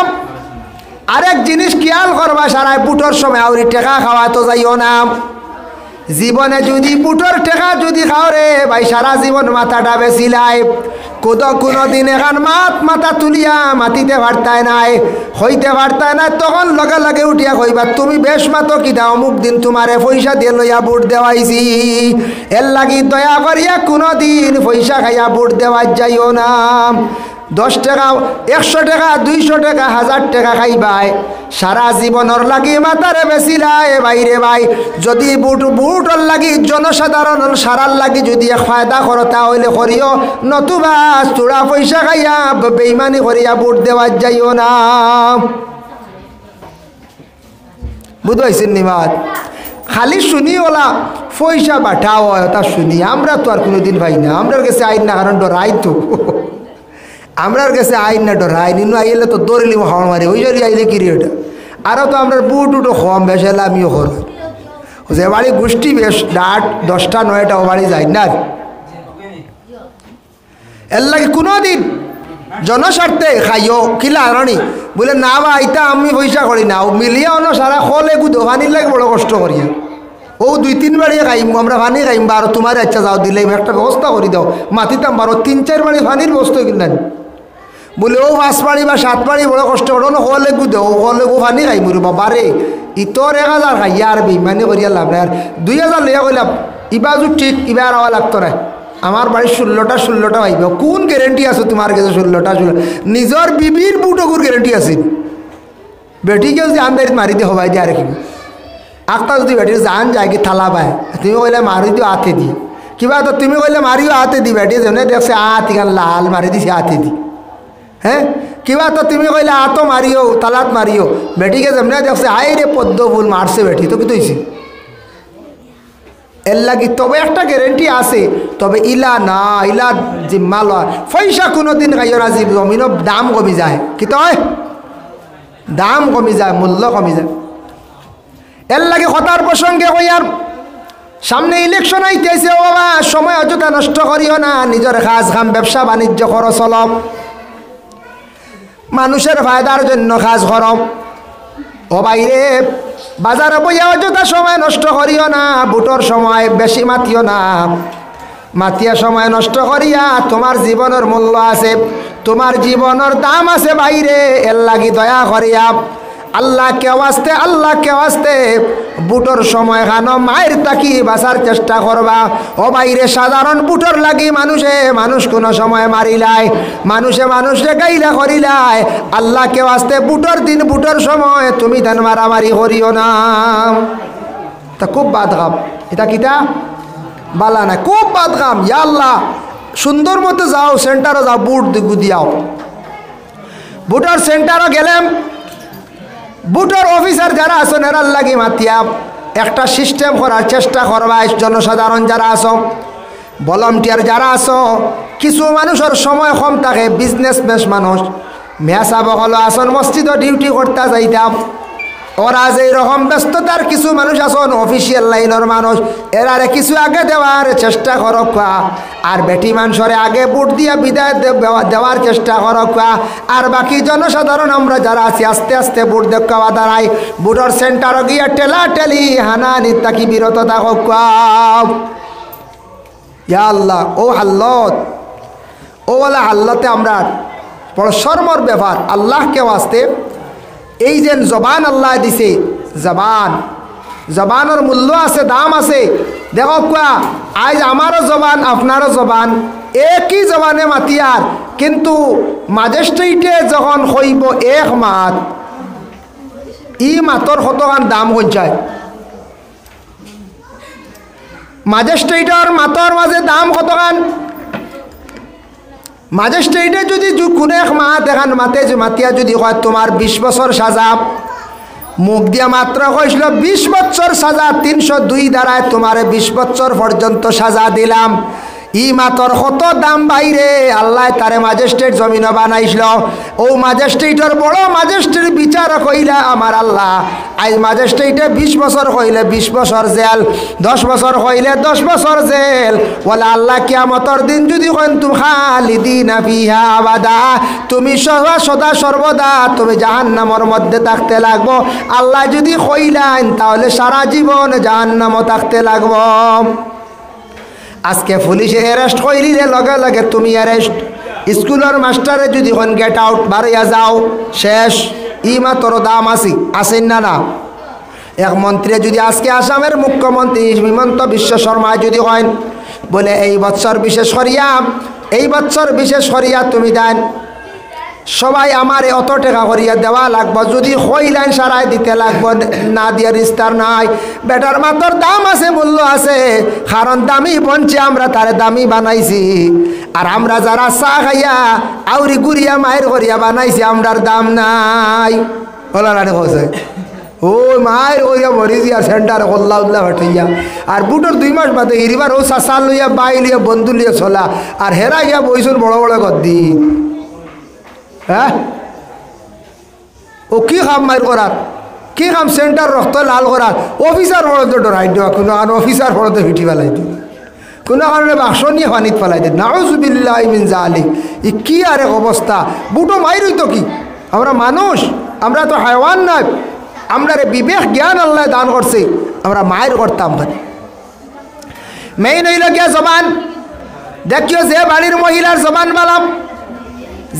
আরেক জিনিস খেয়াল করবা, সারায় বুটোর সময় আউরি টেকা খাওয়া তো যাইও না। জীবনে যদি বুটোর টেকা যদি খাও রে ভাই, সারা জীবন মাথাটা বেছিলাই, কোনো দিন এখান মাথা তুলিয়া মাতিতে পারতায় নাই, হইতে পারতায় না, তখন লগে লগে উঠিয়া কইবা তুমি বেশ মাতো কি দাও, অমুক দিন তোমারে পয়সা দিয়ে লইয়া বুট দেওয়াইছি। এর লাগি দয়া করিয়া কোনো দিন পয়সা খাইয়া বুট দেওয়ার যাইও না। 10 টাকা 100 টাকা 200 টাকা 1000 টাকা খাইবাই, সারা জীবনের লাগি মাতারে বেছিলাই বাইরে ভাই। যদি বুটর লাগি জনসাধারণ সারার লাগি যদি ফায়দা করো তাহলে করিও, নতুবা চূড়া পয়সা খাইয়া বেইমানি করিয়া বুট দেওয়ার যাইও না। বুঝাইছেন নিমাদ? খালি শুনি ওলা পয়সা বাঠাও তা শুনি, আমরা তো আর কোনোদিন ভাই না, আমরা কাছে আইন না, কারণ ডরাই তো আমরার কাছে আইন না ডরাই, নিনু আইলে তো দৌড়িলি হাওয়া মারি ওই জন্য আইলে কিরি ওটা। আরও তো আমরা বুট উটো কম বেশ এলে আমিও কর, যে বাড়ি গোষ্ঠী বেশ 8 10টা 9টা ও বাড়ি যাই না। এর লাগে কোনো দিন জনস্বার্থে খাইও কিলা আনি বলে না বা ইটা আমি পয়সা করি না, মিলিয়ে অন্য সারা খলে গুদো পানির লাগে বড় কষ্ট করিয়া ও 2-3 বাড়ি খাইম আমরা পানি খাইম, বা তোমার ইচ্ছা যাও দিলে একটা ব্যবস্থা করে দাও, মাতিতাম বারো 3-4 বাড়ি পানির ব্যবস্থা কিনা বলে ও 5 বাড়ি বা 7 বাড়ি বড় কষ্ট করো না, হলে গুদো হলে গো পানি খাইম বাবারে ইতর 1000 খাইয়া আর বেইমানি করিয়া লাভ নাই। আর 2000 লইয়া কইলাম ইবাজু ঠিক ইবার আওয়া লাগতো না, আমার বাড়ির 16টা পাইব, কোন গ্যারেন্টি আছে তোমার কাছে 16টা? নিজের বিবির বুটকুর গ্যারেন্টি আছে, বেটিকেও যে আন্দারিত মারি দিয়ে হবাই দিয়ে আর কি একটা যদি বেটির জান যায় কি থালা পায়, তুমি কইলে মারি দিও হাতে দি কিবা, তো তুমি কইলে মারিও হাতে দি, বেটি যেমন দেখছে হাত ইখান লাল মারি দিছে হাতে দি, হ্যাঁ কিবা তো তুমি কইলে হাতও মারিও তালাত মারিও, বেটিকে যেমন দেখছে হাই রে পদ্ম ফুল মারছে বেটি, তো কি তৈছি এর লাগি। তবে একটা গ্যারেন্টি আছে, তবে ইলা না ইলা জিম্মা লয়, পয়সা কোনো দিন খাইও না, জমিনও দাম কমি যায়, কি তয় দাম কমি যায়, মূল্য কমি যায়। এর লাগে কথার প্রসঙ্গে কই আর সামনে ইলেকশন আইতেছে, ও বাবা সময় অযথা নষ্ট করিও না, নিজের কাজ কাম ব্যবসা বাণিজ্য করো, চলম মানুষের ফায়দার জন্য কাজ করম। ও বাইরে বাজারে বইয়া অযথা সময় নষ্ট করিও না, বুটোর সময় বেশি মাতিও না, মাতিয়া সময় নষ্ট করিয়া তোমার জীবনের মূল্য আছে, তোমার জীবনের দাম আছে বাইরে। এর লাগি দয়া করিয়া আল্লাহকে ওয়াস্তে বুটোর সময় খানো মায়ের তাকি বাঁচার চেষ্টা করবা। ও বাইরে সাধারণ বুটোর লাগি মানুষ কোনো সময় মারিলাই, মানুষে গাইলা করিলাই, আল্লাহকে ওয়াস্তে বুটোর দিন বুটোর সময় তুমি ধান মারামারি করিও না। তা খুব বাদ খাম, এটা কিটা বালা না, খুব বাদ খাম। ইয়া আল্লাহ সুন্দর মতো যাও, সেন্টারও যাও, বুট দিয়াও, বুটোর সেন্টারও গেলাম, বুটোর অফিসার যারা আছেন এরার লাগি মাতিয়া একটা সিস্টেম করার চেষ্টা করবা। জনসাধারণ যারা আছো, ভলান্টিয়ার যারা আছো, কিছু মানুষের সময় কম থাকে, বিজনেসম্যান মানুষ মেসা বকল আসন মসজিদও ডিউটি করতে যাইতাম, ওরা যে রকম ব্যস্ততার কিছু মানুষ আছেন অফিসিয়াল লাইনের মানুষ, এরারে কিছু আগে দেওয়ার চেষ্টা করক, আর বেটি মানুষরে আগে বুট দিয়া বিদায় দেওয়ার চেষ্টা করক, আর বাকি জনসাধারণ আমরা যারা আছি আস্তে আস্তে বুট দেখাওয়া দাঁড়াই, বুটর সেন্টারও গিয়া টেলি হানানি তাকি বিরত থাকক। ইয়া আল্লাহ ও হাল্লত ওওয়ালা আল্লাহতে আমরা বড় শর্মর ব্যাপার। আল্লাহকে ওয়াস্তে এই যে জবান আল্লাহ দিছে, জবানের মূল্য আছে, দাম আছে। দেখো কুয়া আজ আমারও জবান আপনারও জবান একই জবানে মাতিয়ার, কিন্তু ম্যাজিস্ট্রেটে যখন হইব এক মাত, ই মাতর কতখান দাম হয়ে যায়। ম্যাজিস্ট্রেটর মাতর মাঝে দাম কতখান। ম্যাজিস্ট্রেটে যদি কোনো এক মাত এখান মাতিয়া যদি কয় তোমার 20 বছর সাজা, মুখ দিয়া মাত্র কইছিল 20 বছর সাজা, 302 দ্বারায় তোমার 20 বছর পর্যন্ত সাজা দিলাম। ই মাতর কত দাম বাইরে, আল্লাহ তারে ম্যাজিস্ট্রেট জমিন বানাইছিল। ও ম্যাজিস্ট্রেটর বড় ম্যাজিস্ট্রেট বিচার কইলা আমার আল্লাহ, আজ ম্যাজিস্ট্রেটে 20 বছর কইলে 20 বছর জেল, 10 বছর কইলে 10 বছর জেল। বলে আল্লাহ কিয়ামতর দিন যদি কইন তুমি খালিদিনা ফিহা আবাদা, তুমি সদা সর্বদা তুমি জাহান্নামের মধ্যে থাকতে লাগবো। আল্লাহ যদি কইলেন তাহলে সারা জীবন জাহান্নামে থাকতে লাগবো। আজকে পুলিশে অ্যারেস্ট কইলিলে লগে লগে তুমি অ্যারেস্ট। স্কুলের মাস্টারে যদি কোন গেট আউট বাড়িয়া যাও শেষ। ই মাত্র দাম আসেন না। এক মন্ত্রী যদি আজকে আসামের মুখ্যমন্ত্রী হিমন্ত বিশ্ব শর্মা যদি হয় বলে এই বছর বিশেষ করিয়া তুমি দেন সবাই আমার অত টাকা করিয়া দেওয়া লাগবো, যদি হইলেন সারাই দিতে লাগবো, না দিয়ে রিস্তার নাই। বেটার মাতর দাম আছে, মূল্য আছে, কারণ দামি বঞ্চে আমরা তারে দামি বানাইছি। আর আমরা যারা চা খাইয়া আউরি গুড়িয়া মায়ের করিয়া বানাইছি, আমরার দাম নাই। বলা না হচ্ছে ও মায়ের করিয়া মরি দিয়া সেন্টারে কল্লা উল্লা হঠাইয়া, আর বুটোর 2 মাস বাদে হিরিবার ও চাষা লইয়া বাই লইয়া বন্ধু লইয়া চলা, আর হেরা গিয়া বইছুন বড় বড় গদ্দি। হ্যাঁ ও কি কাম মাইর করার, কি কাম সেন্টার রক্ত লাল করার। অফিসার পড়তে ডরাই দেওয়া, কোনো কারণে অফিসার পড়তে ভিটি ফেলাই দিই, কোনো কারণে বাক্স নিয়ে পানিত ফেলাই দিই। নাউজুবিল্লাহ মিন জালিক। ই কি আর এক অবস্থা। বুটো মাইর হইতো কি, আমরা মানুষ, আমরা তো হায়ওয়ান নয়। আমরা বিবেক জ্ঞান আল্লাহ দান করছে, আমরা মায়ের করতাম। মেইন হইল গিয়া জবান। দেখিও যে বাড়ির মহিলার জবান বালাম,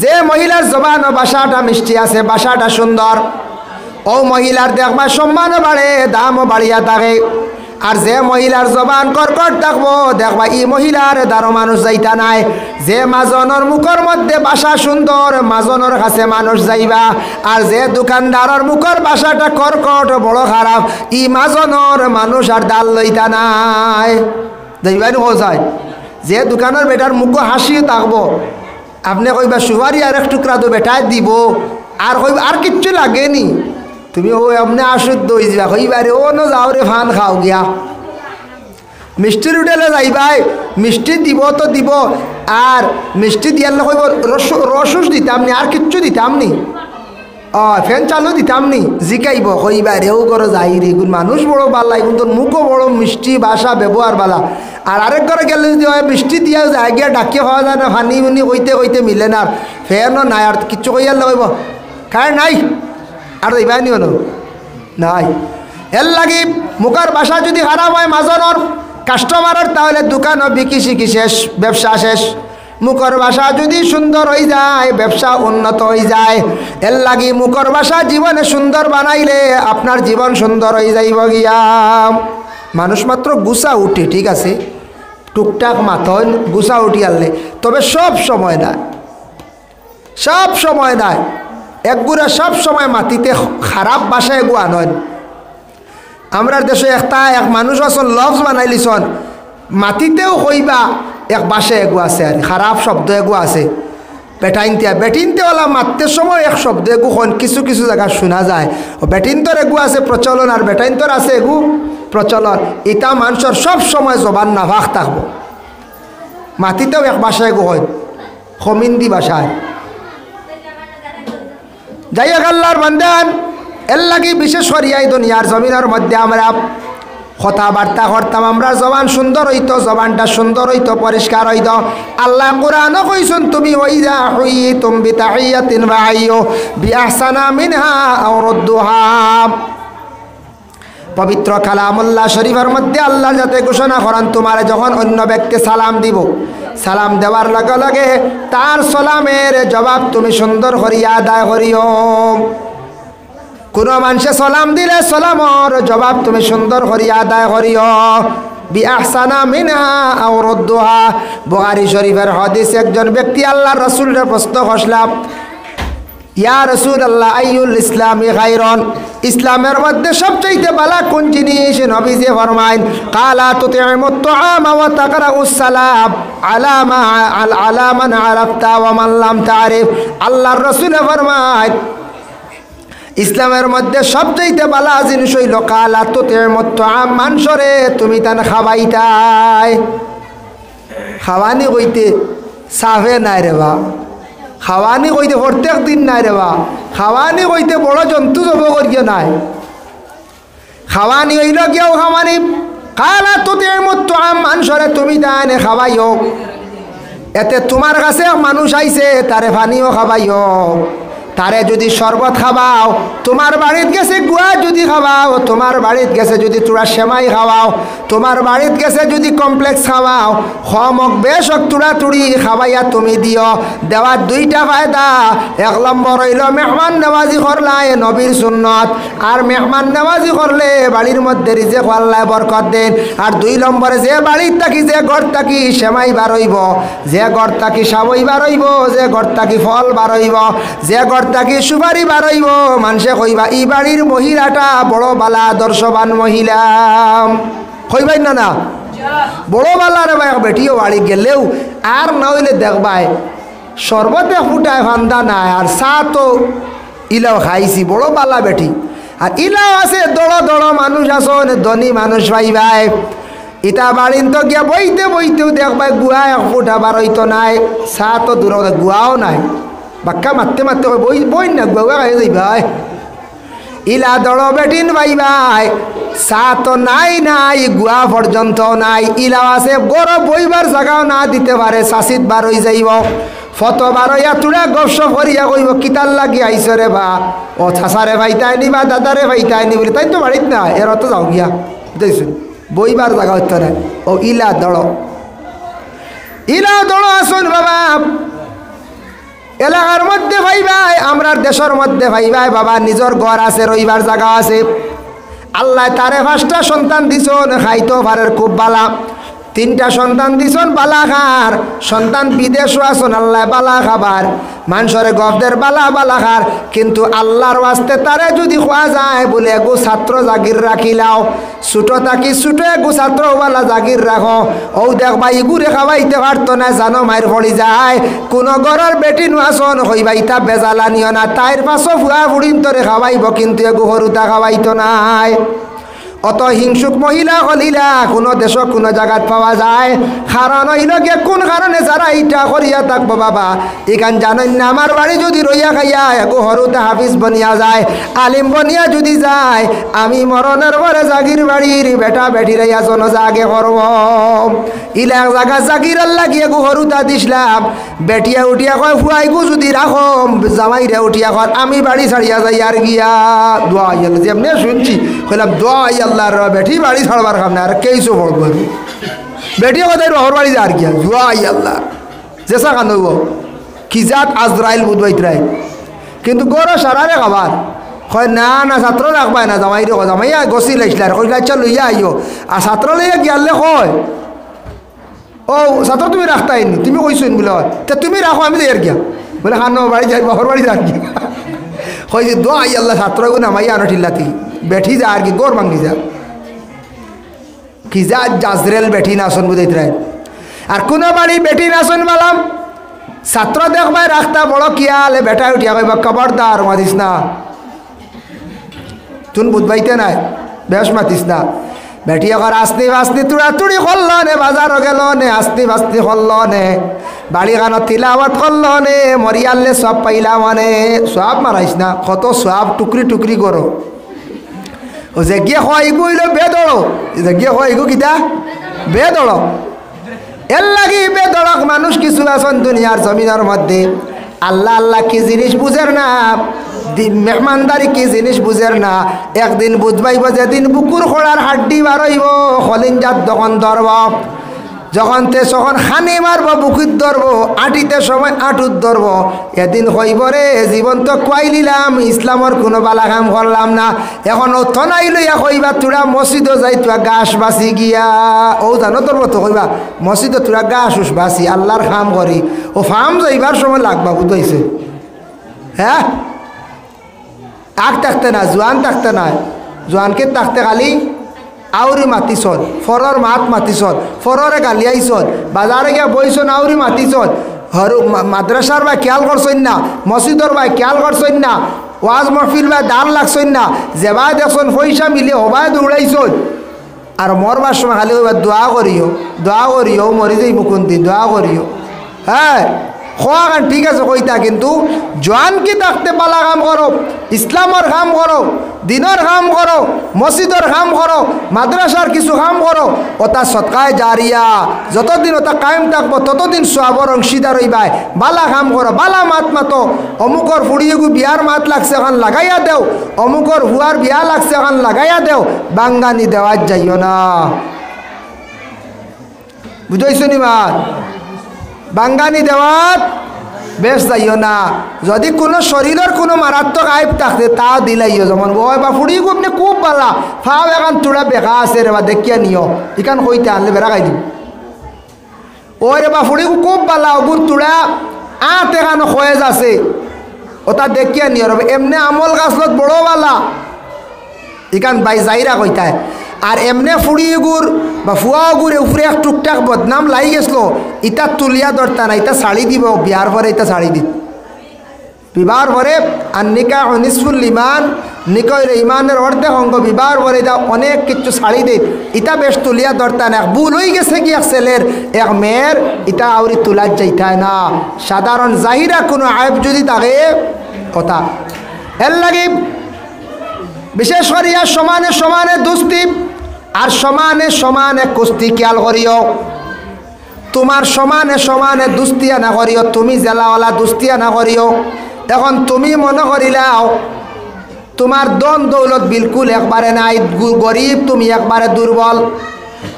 যে মহিলার জবান ও বাসাটা মিষ্টি আছে, বাসাটা সুন্দর, ও মহিলার দেখবা সম্মানও বাড়ে, দামও বাড়িয়া থাকে। আর যে মহিলার জবান কর্কট থাকবো দেখবা ই মহিলার দ্বারা মানুষ যাইতা নাই। যে মাজনের মুখের মধ্যে বাসা সুন্দর, মাজনের কাছে মানুষ যাইবা। আর যে দোকানদারের মুখের বাসাটা কর্কট বড় খারাপ, ই মাজনের মানুষ আর দাল লইতা নাই। যাইবাই যায় যে দোকানের বেটার মুখ হাসিও থাকবো, আপনি কইবা সুপারি আর এক টুকরা তো বেটায় দিব, আর কইবা আর কিচ্ছু লাগেনি, তুমি ও আপনি আসুদ্ধ হয়ে যাবা। কইবারে ও ন যাও রে ফান খাও গিয়া। মিষ্টির হোটেলে যাইবাই, মিষ্টি দিব তো দিব, আর মিষ্টি দিয়ার কইব রসুস দিতাম নি, আর কিচ্ছু দিতাম নি, ফ্যান চালু দিতাম নি। জিকাইব কইবারে ও করে যাই রে, মানুষ বড় বালা, কিন্তু মুখও বড় মিষ্টি, ভাষা ব্যবহার বালা। আর আরেক ঘরে গেলে যদি হয় মিষ্টি দিয়া যায় গিয়া ডাকিয়ে হওয়া যায় না, ফানি মুনি কইতে কইতে মিলে না, আর ফ্যানও নাই, আর কিচ্ছু কইয়ার লইব খায় নাই, আর যাইবাই নি হলো নাই। এর লাগি মুখের বাসা যদি খারাপ হয় মাজনের কাস্টমারের, তাহলে দোকানও বিকি শিকি শেষ, ব্যবসা শেষ। মুখের ভাষা যদি সুন্দর হয়ে যায়, ব্যবসা উন্নত হয়ে যায়। এর লাগি মুখের ভাষা জীবনে সুন্দর বানাইলে আপনার জীবন সুন্দর হয়ে যাইব গিয়া। মানুষ মাত্র গুছা উঠে, ঠিক আছে, টুকটাক মাথন গুছা উঠি আনলে, তবে সব সময় নাই, সব সময় নাই। একগুড়া সব সময় মাটিতে খারাপ বাসা এগু আনন। আমরা দেশে এক মানুষ আসন লফজ বানাইলিছন, মাটিতেও কইবা এক বাসে এগু আছে, আর খারাপ শব্দ এগু আছে। বেটিনতেওয়ালা মারতে সময় এক শব্দ এগু কিছু কিছু জায়গা শোনা যায়। বেটিনতর এগু আছে প্রচলন, আর বেটাইনতর আছে এগু প্রচলন। ইটা মানুষের সব সময় জবান নাভাগ থাকব। মাটিতেও এক বাসা এগু হয়, খমিন্দি বাসায়। যাই হোক আল্লাহর বান্দান, এর লাগি বিশেষ করিয়া এই দুনিয়ার জমিনের মধ্যে আমরা কথাবার্তা করতাম, আমরা জবান সুন্দর হইতো, জবানটা সুন্দর হইতো, পরিষ্কার হইতো। আল্লাহ কোরআনও কইছেন তুমি ওইজা হুইতুম বিতাহিয়াতিন ফাহাইয়ু বিআহসানা মিনহা আও রুদ্দুহা। পবিত্র কালামুল্লাহ শরীফের মধ্যে আল্লাহ যাতে ঘোষণা করেন তোমার যখন অন্য ব্যক্তি সালাম দিব, সালাম দেওয়ার লগে লগে তার সালামের জবাব তুমি সুন্দর করিয়া আদায় করিও। কোনো মানুষে সালাম দিলে সালামর জবাব তুমি সুন্দর করিয়া আদায় করিও। বিআহসানা মিনহা আও রদ্দুহা। বুখারী শরীফের হাদিস, একজন ব্যক্তি আল্লাহর রাসূলের প্রশ্ন করলাম, ইয়া রাসূলুল্লাহ আইয়ুল ইসলামি খায়রুন, ইসলামের মধ্যে সবচেয়ে ভালো কোন জিনিস? নবীজি ফরমাইন, কালা তুতিমুত তুআমা ওয়া তাকরাউস সালাম আলা মান আরাফতা ওয়া মান লাম তারিফ। আল্লাহর রাসূল ফরমাইন ইসলামের মধ্যে সবচেয়ে ভালো জিনিস হইল কালা তুতিমুত তুআম, মানুষরে তুমি তান খাওয়াইতাই। খাওয়ানি কইতে সাফে নাই রে বা, খাওয়ানি কইতে প্রত্যেক দিন নাই রে বা, খাওয়ানি কইতে বড় জন্তু জব করিয়া নাই। খাওয়ানি হইল গিয়াও খাওয়ানি কালা তুতিমুত তুআম, মানুষরে তুমি তানে খাওয়াইও। এতে তোমার কাছে মানুষ আইছে তারে পানিও খাওয়াইও, তারে যদি শরবত খাওয়াও, তোমার বাড়িত গেছে গুয়া যদি খাওয়াও, তোমার বাড়িত গেছে যদি তোরা সেমাই খাওয়াও, তোমার বাড়িত গেছে যদি কমপ্লেক্স খাওয়াও, হমক বেশক তুড়া তুড়ি খাওয়াইয়া তুমি দিও। দেওয়ার দুইটা ফায়দা, এক নম্বর হইল মেহমান নেওয়াজি করলাই নবীর সুন্নত, আর মেহমান নেওয়াজি করলে বাড়ির মধ্যে রিজেক আল্লাহ বরকত দেন। আর দুই নম্বরে যে বাড়ির থাকি যে ঘর থাকি সেমাই বারইব, যে ঘর থাকি সাবই বারইব, যে ঘর থাকি ফল বারইব, যে ঘর তাকে সুপারি বারইব, মানুষে কইবা ই বাড়ির মহিলাটা বড় বালা আদর্শবান মহিলা। কইবাই না না বড় বালা রে ভাই, বেটিও বাড়ি গেলেও আর না হইলে দেখবাই সর্বতে ফুটায় ফান্দা নাই, আর চা তো ইলাও খাইছি, বড় বালা বেটি। আর ইলাও আছে দড় দড় মানুষ আসন, ধনী মানুষ পাইবাই। ইটা বাড়িন তো গিয়া বইতে বইতেও দেখবাই গুয়া এক ফুটা বারইতো নাই, চা তো দূর গুয়াও নাই, বাক্কা মারতে মারতে বই বই না গুয়া খাই যাইবাই। ইলা দড় বেটিন ভাই চা তো নাই নাই, গুয়া পর্যন্ত নাই। ইলাও আছে গরম বইবার জায়গাও না দিতে পারে, চাষিত বার হয়ে যাইব। ফত বার হইয়া তুরা গপসপ করিয়া কইব কিতার লাগি আইস রে বা, ও ছাসারে ভাইতাইনি বা দাদারে ভাইতাইনি বলে, তাই তো বাড়িত না এর তো যাও গিয়া বুঝাইছুন, বইবার জায়গা হইতে নাই। ও ইলা দড়, ইলা দড় আসুন বাবা এলাকার মধ্যে ভাইবাই, আমরার দেশের মধ্যে ভাইবাই বাবা নিজের ঘর আছে, রইবার জায়গা আছে। আল্লাহ তারে 5টা সন্তান দিছন, খাইতো পারের খুব বালা। 3টা সন্তান দিছন বালা খার, সন্তান বিদেশও আসন আল্লাহ বালা খাবার, মানুষের গফদের বালা বালা খার। কিন্তু আল্লাহর ওয়াস্তে তারে যদি খোয়া যায় বলে এগো ছাত্র জাগির রাখিলাও, ছোটো থাকি ছোটো এগো ছাত্র বালা জাগির রাখো। ও দেখবা ইগুরে খাওয়াইতে পারতো না, জানো মায়ের পড়ি যায়। কোনো ঘরের বেটি নোয়াশন হইবা ইতা বেজালা নিও না, তাইর পাশও ফুয়া ফুড়িন তোরে খাওয়াইব, কিন্তু এগো হরুতা খাওয়াইতো নাই। অত হিংসুক মহিলা হলিলা কোনো দেশ কোনো জায়গাত পাওয়া যায়। কারণ হইল গিয়ে কোন কারণে যারা ইটা করিয়া থাকবো বাবা, এখান জানেন না আমার বাড়ি যদি রইয়া খাইয়া একো হরুতে হাফিজ বনিয়া যায়, আলিম বনিয়া যদি যায়, আমি মরণের পরে জাগির বাড়ির বেটা বেটি রাইয়া জন জাগে করব। ইলা জাগা জাগির আল্লাহ গিয়ে গো হরুতা দিসলাম, বেটিয়া উঠিয়া কয় ফুয়াইগু যদি রাখো, জামাইরে উঠিয়া কর আমি বাড়ি ছাড়িয়া যাই আর গিয়া। দোয়া আল্লাহ যেমনি শুনছি কইলাম দোয়া আল্লাহর বেটি বাড়ি ছাড়বার কাম না, আর কেইসো বলবো বেটি কোথায় রহর বাড়ি আর গিয়া দোয়া আল্লাহ জেসা কান হইব কি জাত আজরাইল বুধবাইতরাই। কিন্তু গরো সারারে খাবার কয় না না ছাত্র রাখবাই না, জামাই রে জামাইয়া গছি লাইছিল আর কইলা আচ্ছা লইয়া আইও। আর ছাত্র লইয়া গিয়ালে কয় ও ছাত্র তুমি রাখতাইনি, তুমি কইছো বলে তা তুমি রাখো আমি যাই আর গিয়া বলে খান বাড়ি যাই বাহর বাড়ি যা গিয়া কই যে দোয়া আল্লাহ ছাত্র নামাইয়া আনো ঠিল্লাতি বেঠি যা আর কি গোর ভাঙ্গি যা কি যা জাজরেল বেঠি নাচন বুঝাইতে। আর কোনো বাড়ি বেটি নাচন বালাম ছাত্র দেখবাই রাখতা বড় কিয়ালে বেটা উঠিয়া কইবা খবরদার মাতিস না, তুন বুধবাইতে নাই বেশ মাতিস না। বেটি এখন আস্তি বাস্তি তুড়া তুড়ি করল নে, বাজারও গেল নে, আস্তি বাস্তি করল নে, বাড়ি গানো তিলাওয়াত করল নে, মরিয়ালে সব পাইলা মানে সব মারাইস না, কত সব টুকরি টুকরি করো। ও যে গিয়ে হয় ইগু হইল বেদড়ো, যে গিয়ে হয় ইগু কিতা বেদড়ো। এর লাগি বেদড়ক মানুষ কিছু আছেন দুনিয়ার জমিনের মধ্যে, আল্লাহ আল্লাহ কি জিনিস বুঝের না, মেহমানদারি কি জিনিস বুঝের না। একদিন বুঝবাইব যেদিন বুকুর খোড়ার হাড্ডি বারইব খলিঞ্জাত তখন ধরব, যখন তে তখন খানি মারব বুকুর ধরব, আটিতে সময় আঁটুত ধরব। এদিন হইব রে জীবন তো কুয়াই নিলাম, ইসলামর কোনো বালা কাম করলাম না, এখন ও থনাই লইয়া কইবা তোরা মসজিদও যাই তোরা গাছ বাঁচি গিয়া। ও জানো তোর মতো কইবা মসজিদে তোরা গাছ উস বাঁচি আল্লাহর কাম করি। ও ফার্ম যাইবার সময় লাগবা বুঝাইছে। হ্যাঁ আগ থাকতে না, জোয়ান থাকতে নাই, জোয়ানকে থাকতে খালি আউরি মাতিছন, ফরর মাত মাতিছন, ফররে গালিয়াইছন, বাজারে গিয়া বইছন আউরি মাতিছন, হরু মাদ্রাসার ভাই খেয়াল করছই না, মসজিদর ভাই খেয়াল করছই না, ওয়াজ মহফিল ভাই দান লাগছই না, যেবাই দেখছন পয়সা মিলে হবাই দৌড়াইছন। আর মরবার সময় খালি ওইবার দোয়া করিও মরি যাই মুকুন্দি দোয়া করিও। হ্যাঁ খোয়া গান ঠিক আছে কইতা, কিন্তু জোয়ান কি থাকতে পালা কাম করো, ইসলামর কাম করো, দিনের কাম করো, মসজিদর কাম করো, মাদ্রাসার কিছু কাম করো, ওটা সৎকায় জারিয়া যতদিন ওটা কায়েম থাকবো ততদিন সওয়াবের অংশীদার হইবাই। বালা কাম করো, বালা মাত মাতো, অমুকর ফুড়িয়েগু বিয়ার মাত লাগছে এখন লাগাইয়া দেও, অমুকর হুয়ার বিয়া লাগছে এখন লাগাইয়া দেও, বাঙ্গানি দেওয়ার যাইও না। বুঝাইছো নি মাত? বাঙ্গানি দেওয়াত বেশ যাইও না। যদি কোনো শরীরের কোনো মারাত্মক আইব থাকতে তা দিলাইও, যেমন ওই বা ফুড়ি আপনি খুব পালা ফাও এখন তোরা বেকা আছে রে বা দেখিয়া নিও এখান কইতে আনলে বেড়া খাই দিব। ওই রে বা ফুড়ি খুব পালা ওগুর তোরা আট এখান খয়েজ আছে ওটা দেখিয়া নিও রে, এমনি আমল গাছত বড় বালা এখান বাই যাইরা কইতায়। আর এমনি ফুড়ি গুড় বা ফুয়া গুড়ে উপরে এক টুকটাক বদনাম লাই গেছিল, ইটা তুলিয়া ধরতা না, ইটা শাড়ি দিব বিয়ার পরে, ইটা শাড়ি দিত বিবাহর পরে। আর নিকা নিসফুল ইমান, নিকইরে ইমানের অর্ধেক অঙ্গ বিবাহর পরে এটা অনেক কিছু শাড়ি দিত, ইটা বেশ তুলিয়া ধরতা না। ভুল হয়ে গেছে কি এক ছেলের এক মেয়ের, ইটা আউরি তুলার যাইতায় না। সাধারণ জাহিরা কোনো আইব যদি থাকে কথা এর লাগে বিশেষ করিয়া সমানে সমানে দুস্তি আর সমানে সমানে কুস্তি খেয়াল করিও। তোমার সমানে সমানে দুস্তিয়া না করিও, তুমি জেলাওয়ালা দুস্তিয়া না করিও। এখন তুমি মনে করিলাও তোমার দন দৌলত বিলকুল একবারে নাই, গরিব তুমি একবারে দুর্বল,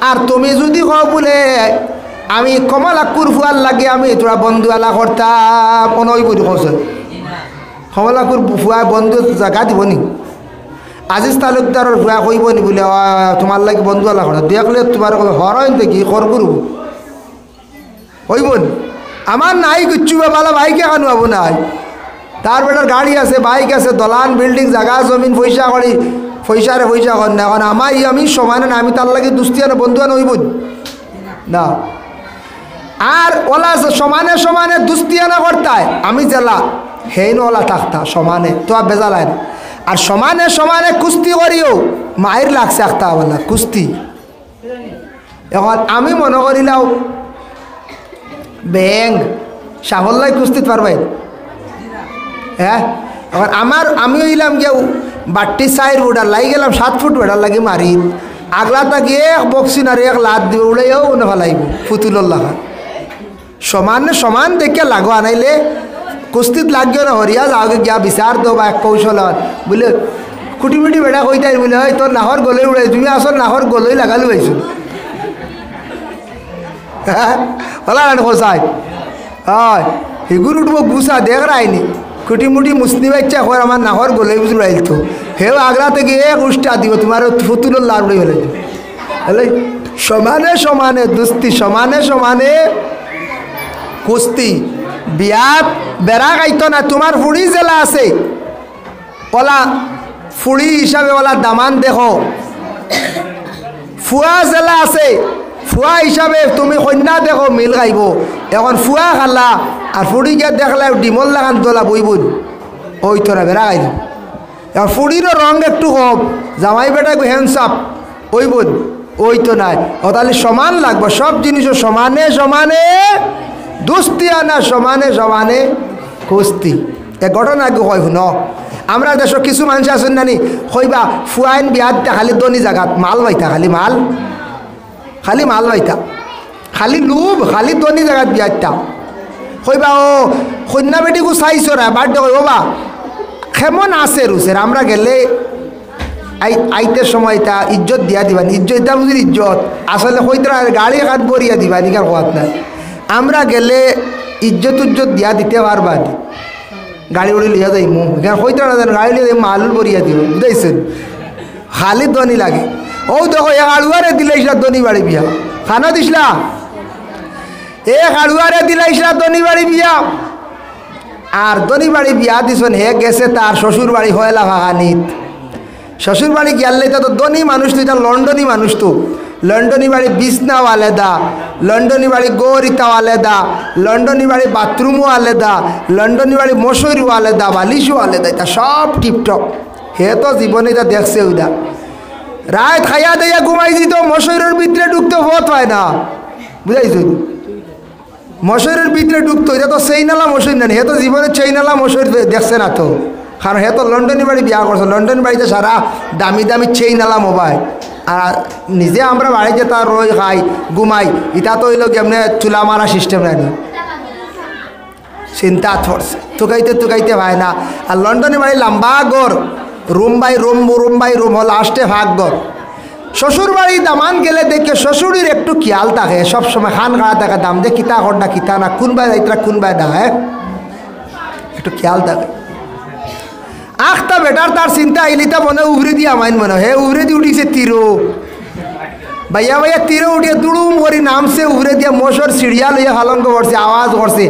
আর তুমি যদি কও বলে আমি কমলাকুর ফুয়ার লাগে আমি তোরা বন্ধুওয়ালা করতাম, কোনো ওই বুঝি কৌশ কমলাকুর ফুয়া বন্ধু জায়গা দিব নি? আজিজ তালুকদারের ভুয়া কইব নি বলে তোমার লাগে বন্ধু আলা করা দেখলে তোমার হরইন দেখি কর করব কইব নি? আমার নাই কিচ্ছু বালা বাইকে কানু আবো নাই, তার বেটার গাড়ি আছে, বাইক আছে, দলান বিল্ডিং জায়গা জমিন পয়সা করি, পয়সারে পয়সা কর না। এখন আমার আমি সমানে না, আমি তার লাগে দুস্তি আনে বন্ধু আনে হইব না। আর ওলা সমানে সমানে দুস্তি আনা করতায়, আমি জেলা হেন ওলা থাকতা সমানে তো আর বেজালায় না। আর সমানে সমানে কুস্তি করিও মায়ের লাগছে একটা বলা কুস্তি। এখন আমি মনে করিলাও ব্যাং সাফল্যায় কুস্তিত পারবাই। হ্যাঁ এখন আমি হইলাম গিয়ে বাট্টি 4 ফুট আর লাগি গেলাম 7 ফুট বেড়ার লাগি মারি আগলা তাকে এক বক্সিন আর এক লাত দিব উড়াইও উনে ফেলাইব ফুতুলর লাগা। সমানে সমান দেখে লাগো আনাইলে কুস্তিত লাগিও না, হরিয়া যাওগে গিয়া বিচার দো বা এক কৌশল বলে খুটি মুটি বেড়া কইতাই বলে হয় তোর নাহর গলে উড়াই, তুমি আসল নাহর গলই লাগালো আইছো। হ্যাঁ বলা কোথায় হয় হিগুর উঠবো গুছা দেখ রায়নি খুটি মুটি মুসনি বাচ্চা এখন আমার নাহর গলে উড়াইল তো হেও আগলা থেকে এক উষ্টা দিব তোমার ফুতুলোর লাড় উড়ে ফেলে হলে। সমানে সমানে দুস্তি, সমানে সমানে কুস্তি। বিয়াত বেড়া গাইতো না, তোমার ফুড়ি জেলা আছে ওলা ফুড়ি হিসাবে ওলা দামান দেখো, ফুয়া জেলা আছে ফুয়া হিসাবে তুমি কন্যা দেখো মিল গাইব। এখন ফুয়া খালা আর ফুড়িকে দেখলে ডিমল লাগান তোলা বইবুন ওই তো না বেড়া গাইব। এখন ফুড়িরও রং একটু কম, জামাই বেটা হ্যান্ডসাপ ওই বোন ওই তো নাই। ও তাহলে সমান লাগবে, সব জিনিসও সমানে সমানে দুস্তি আনা, সমানে সমানে কুস্তি। এ ঘটনা আগে হয় শুন, আমরা দেশ কিছু মানুষ আছেন নানি কইবা ফুয়াইন বিয়াত খালি দনি জায়গাত মাল বাইতা, খালি মাল বাইতা, খালি লুব, খালি দনি জায়গাত বিয়াতটা কইবা ও কন্যা বেটিকু চাইছ রা বার্থডে কইব বা কেমন আছে রুসের আমরা গেলে আইতে সময় তা ইজ্জত দিয়া দিবানি ইজ্জত এটা বুঝি ইজ্জত আসলে হইতে গাড়ি হাত বরিয়া দিবানি কার হওয়াত না আমরা গেলে ইজ্জত উজ্জত দিয়া দিতে পারবা গাড়ি উড়ি লিয়া যাই মো এখানে হইতে না জান গাড়ি লিয়া মালুল বরিয়া দিব বুঝাইছেন খালি দনি লাগে ও দেখো এক আড়ুয়ারে দিলাইছিলা দনি বাড়ি বিয়া খানা দিসলা এক আড়ুয়ারে দিলাইছিলা দনি বাড়ি বিয়া আর দনি বাড়ি বিয়া দিছন হে গেছে তার শ্বশুর বাড়ি হয়লা ভাগানিত শ্বশুর বাড়ি গেলে তো ধনী মানুষ তো এটা লন্ডনী মানুষ তো লন্ডনী বাড়ি বিছনাও আলাদা লন্ডনী বাড়ি গৌরিতাও আলাদা লন্ডনী বাড়ি বাথরুমও আলাদা লন্ডনী বাড়ি মশারিও আলাদা বালিশও আলাদা এটা সব টিপটপ হে তো জীবনে এটা দেখছে ওইটা রাত খাইয়া দিয়া ঘুমাই দিত মশারির ভিতরে ঢুকতে হত হয় না বুঝাইছ মশারির ভিতরে ঢুকতো এটা তো সেই নালা মশারি না হে তো জীবনে সেই নালা মশারি দেখছে না তো কারণ হে তো লন্ডনী বাড়ি বিয়া করছে লন্ডন বাড়িতে সারা দামি দামি চেইন আলা মোবাইল আর নিজে আমরা বাড়িতে তার রই খাই ঘুমাই এটা তো হইল কেমনে চুলা মারা সিস্টেম নাই চিন্তা পড়ছে তুকাইতে ভাই না আর লন্ডনী বাড়ি লম্বা গড় রুম বাই রুম হল লাস্টে ভাগ গড় শ্বশুর বাড়ি দামান গেলে দেখে শ্বশুরের একটু খেয়াল থাকে সবসময় খান গাড়া থাকে দাম দে কিতা কর কিতা না কোনবাই যাইতরা কোনবাই না হ্যাঁ একটু খেয়াল থাকে আখটা বেটার তার চিন্তা আইলিতা মনে উবরে দিয়ে আমাইন মনে হে উবরে দিয়ে উঠিছে তীরও ভাইয়া তীরও উঠিয়ে দুড়ুম করি নামছে উবরে দিয়ে মশর সিঁড়িয়া লইয়া হালঙ্গ করছে আওয়াজ করছে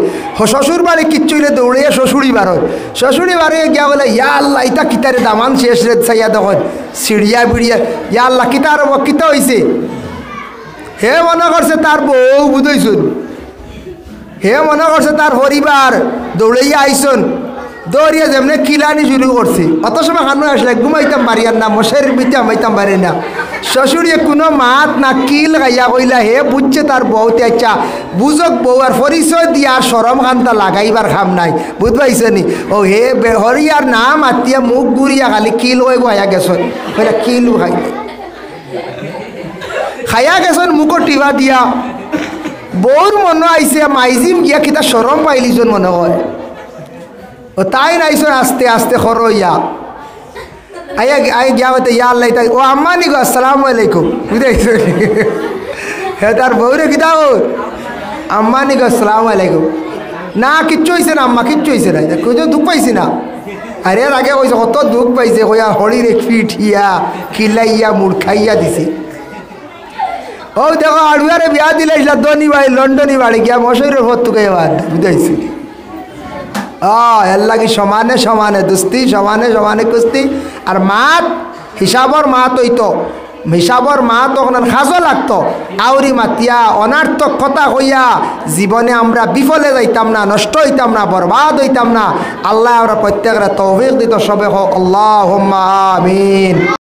শ্বশুর বাড়ি কিচ্ছু হইলে দৌড়িয়ে শ্বশুরি বার হয় শ্বশুরি বাড়ি গিয়া বলে ইয়া আল্লাহ ইতা কিতারে দামান শেষ রে চাইয়া দেখুন সিঁড়িয়া বিড়িয়া ইয়া আল্লাহ কিতার কিতা হয়েছে হে মনে করছে তার বউ বুঝইছুন হে মনে করছে তার পরিবার দৌড়াইয়া আইসন দৌড়িয়া যেমনি কিলানি শুরু করছে অত সময় খানো আসলে ঘুমাইতাম পারিয়ার না মশারির ভিতরে আমাইতাম পারি না শ্বশুরিয়ে কোনো মাত না কিল গাইয়া কইলা হে বুঝছে তার বউতে আচ্ছা বুঝক বউ আর পরিচয় দিয়া আর সরম খান্তা লাগাইবার খাম নাই বুঝবাইছে নি ও হে হরিয়ার নাম আত্মীয় মুখ ঘুরিয়া খালি কিল হয়ে গাইয়া গেছন কইলা কিলু খাইয়া গেছন মুখো টিভা দিয়া বউর মনে আইসে মাইজিম গিয়া কিতা সরম পাইলিছন মনে হয় ও তাই নাইছো আস্তে আস্তে খরো ইয়া আই গিয়া হতে ইয়া আল্লাহ তাই ও আম্মা নি গো আসসালামু আলাইকুম বুঝাইছো হে তার বউরে কিতা ও আম্মা নি গো আসসালামু আলাইকুম না কিচ্ছু হইছে না আম্মা কিচ্ছু হইছে না কোথাও দুঃখ পাইছি না আরে আগে কইছে কত দুঃখ পাইছে কইয়া হরিরে ফিটিয়া খিলাইয়া মুড়খাইয়া দিছে ও দেখো আড়ুয়ারে বিয়া দিলাইছিলা দনি বাড়ি লন্ডনী বাড়ি গিয়া মশারির ভর তুকে বুঝাইছি এর লাগি সমানে সমানে দুস্তি সমানে সমানে কুস্তি আর মাত হিসাবর মাত হইতো হিসাবর মাত তখন খাজো লাগতো আউরি মাতিয়া অনার্থক কথা হইয়া জীবনে আমরা বিফলে যাইতাম না নষ্ট হইতাম না বরবাদ হইতাম না আল্লাহ আমরা প্রত্যেকরা তৌফিক দিত সবে হোক আল্লাহুম্মা আমিন।